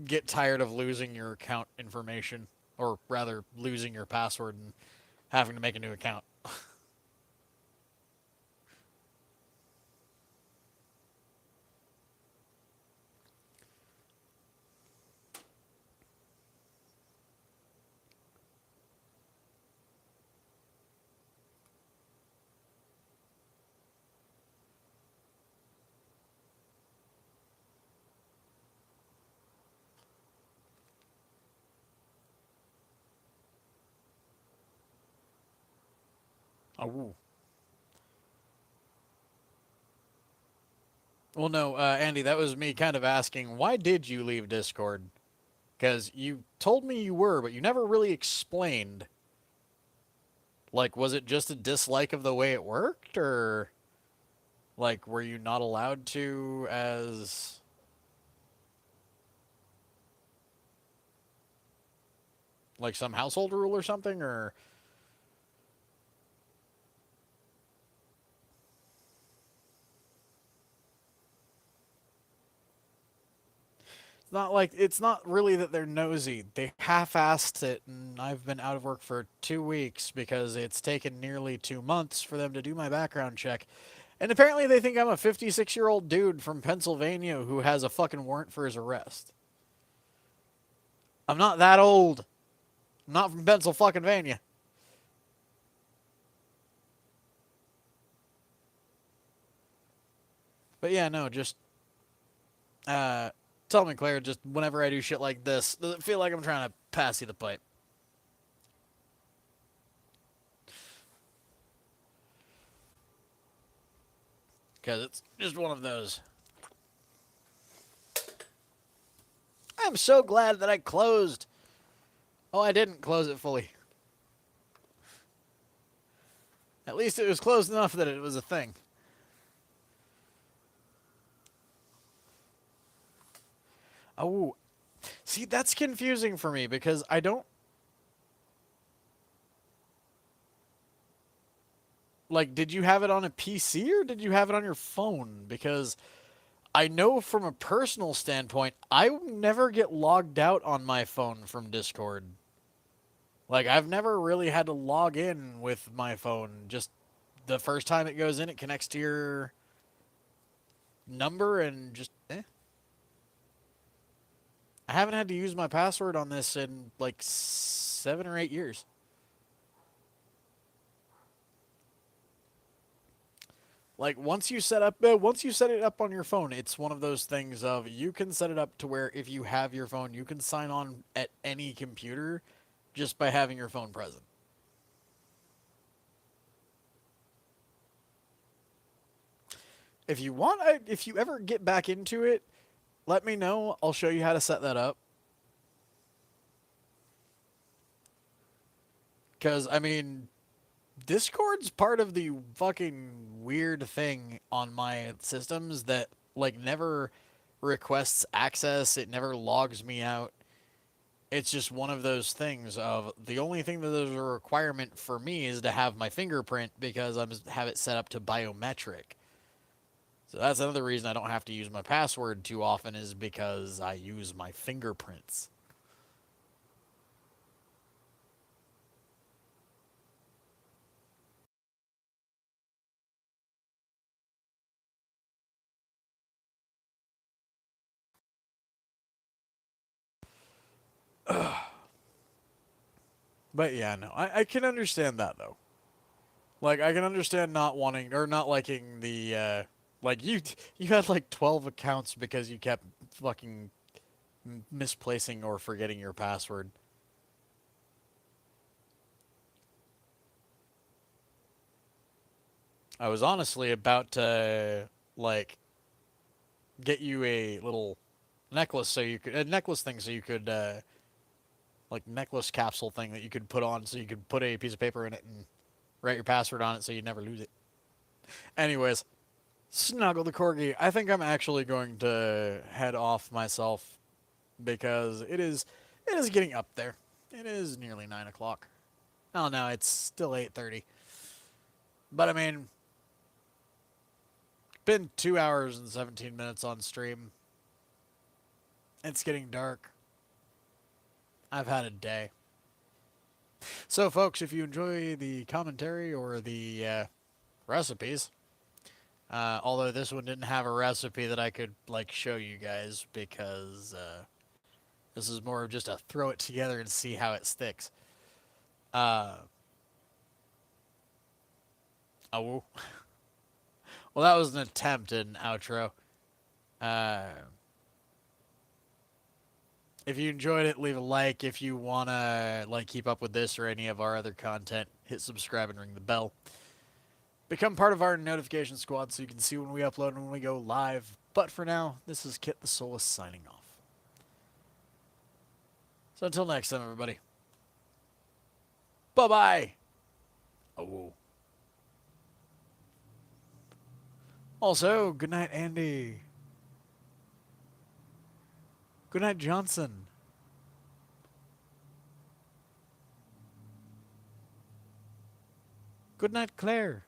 get tired of losing your account information? Or rather, losing your password and having to make a new account? Oh. Well, no, Andy, that was me kind of asking, why did you leave Discord? Because you told me you were, but you never really explained. Like, was it just a dislike of the way it worked, or like, were you not allowed to as like some household rule or something? Or it's not like it's not really that they're nosy. They half-assed it, and I've been out of work for 2 weeks because it's taken nearly 2 months for them to do my background check. And apparently, they think I'm a 56-year-old dude from Pennsylvania who has a fucking warrant for his arrest. I'm not that old. I'm not from Pennsylvania. But yeah, no, just uh, tell me, Claire. Just whenever I do shit like this, does it feel like I'm trying to pass you the pipe? Because it's just one of those. I'm so glad that I closed. Oh, I didn't close it fully. At least it was closed enough that it was a thing. Oh, see, that's confusing for me because I don't like. Did you have it on a PC or did you have it on your phone? Because I know from a personal standpoint, I never get logged out on my phone from Discord. Like, I've never really had to log in with my phone. Just the first time it goes in, it connects to your number and just, eh. I haven't had to use my password on this in like 7 or 8 years. Like once you set it up on your phone, it's one of those things of you can set it up to where if you have your phone, you can sign on at any computer just by having your phone present. If you want, if you ever get back into it, let me know. I'll show you how to set that up. Because I mean, Discord's part of the fucking weird thing on my systems that like never requests access. It never logs me out. It's just one of those things of the only thing that is a requirement for me is to have my fingerprint because I have it set up to biometric. So that's another reason I don't have to use my password too often is because I use my fingerprints. But yeah, no, I can understand that though. Like I can understand not wanting or not liking the like you had like 12 accounts because you kept fucking misplacing or forgetting your password. I was honestly about to like get you a little necklace so you could a necklace thing so you could like necklace capsule thing that you could put on so you could put a piece of paper in it and write your password on it so you never lose it. Anyways, Snuggle the Corgi. I think I'm actually going to head off myself because it is getting up there. It is nearly 9 o'clock. Oh no, it's still 8:30. But I mean, been 2 hours and 17 minutes on stream. It's getting dark. I've had a day. So, folks, if you enjoy the commentary or the recipes, although this one didn't have a recipe that I could like show you guys because this is more of just a throw it together and see how it sticks. Uh, oh, well, that was an attempt at an outro. Uh, if you enjoyed it, leave a like. If you wanna like keep up with this or any of our other content, hit subscribe and ring the bell. Become part of our notification squad so you can see when we upload and when we go live. But for now, this is Kitthesoulless signing off. So until next time, everybody. Bye bye. Oh. Also, good night, Andy. Good night, Johnson. Good night, Claire.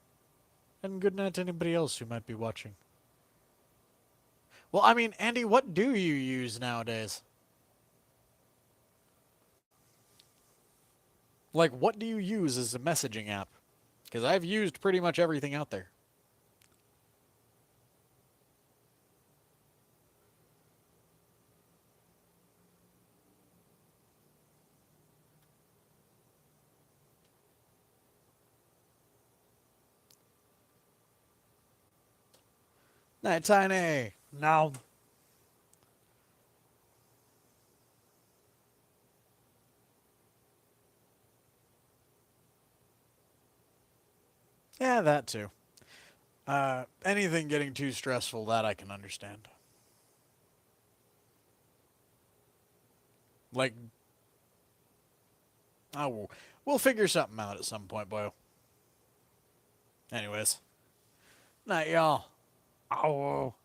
And good night to anybody else who might be watching. Well, I mean, Andy, what do you use nowadays? Like, what do you use as a messaging app? Because I've used pretty much everything out there. Night, Tiny. Now. Yeah, that too. Anything getting too stressful, that I can understand. Like, oh, we'll figure something out at some point, boy. Anyways, night, y'all. Oh.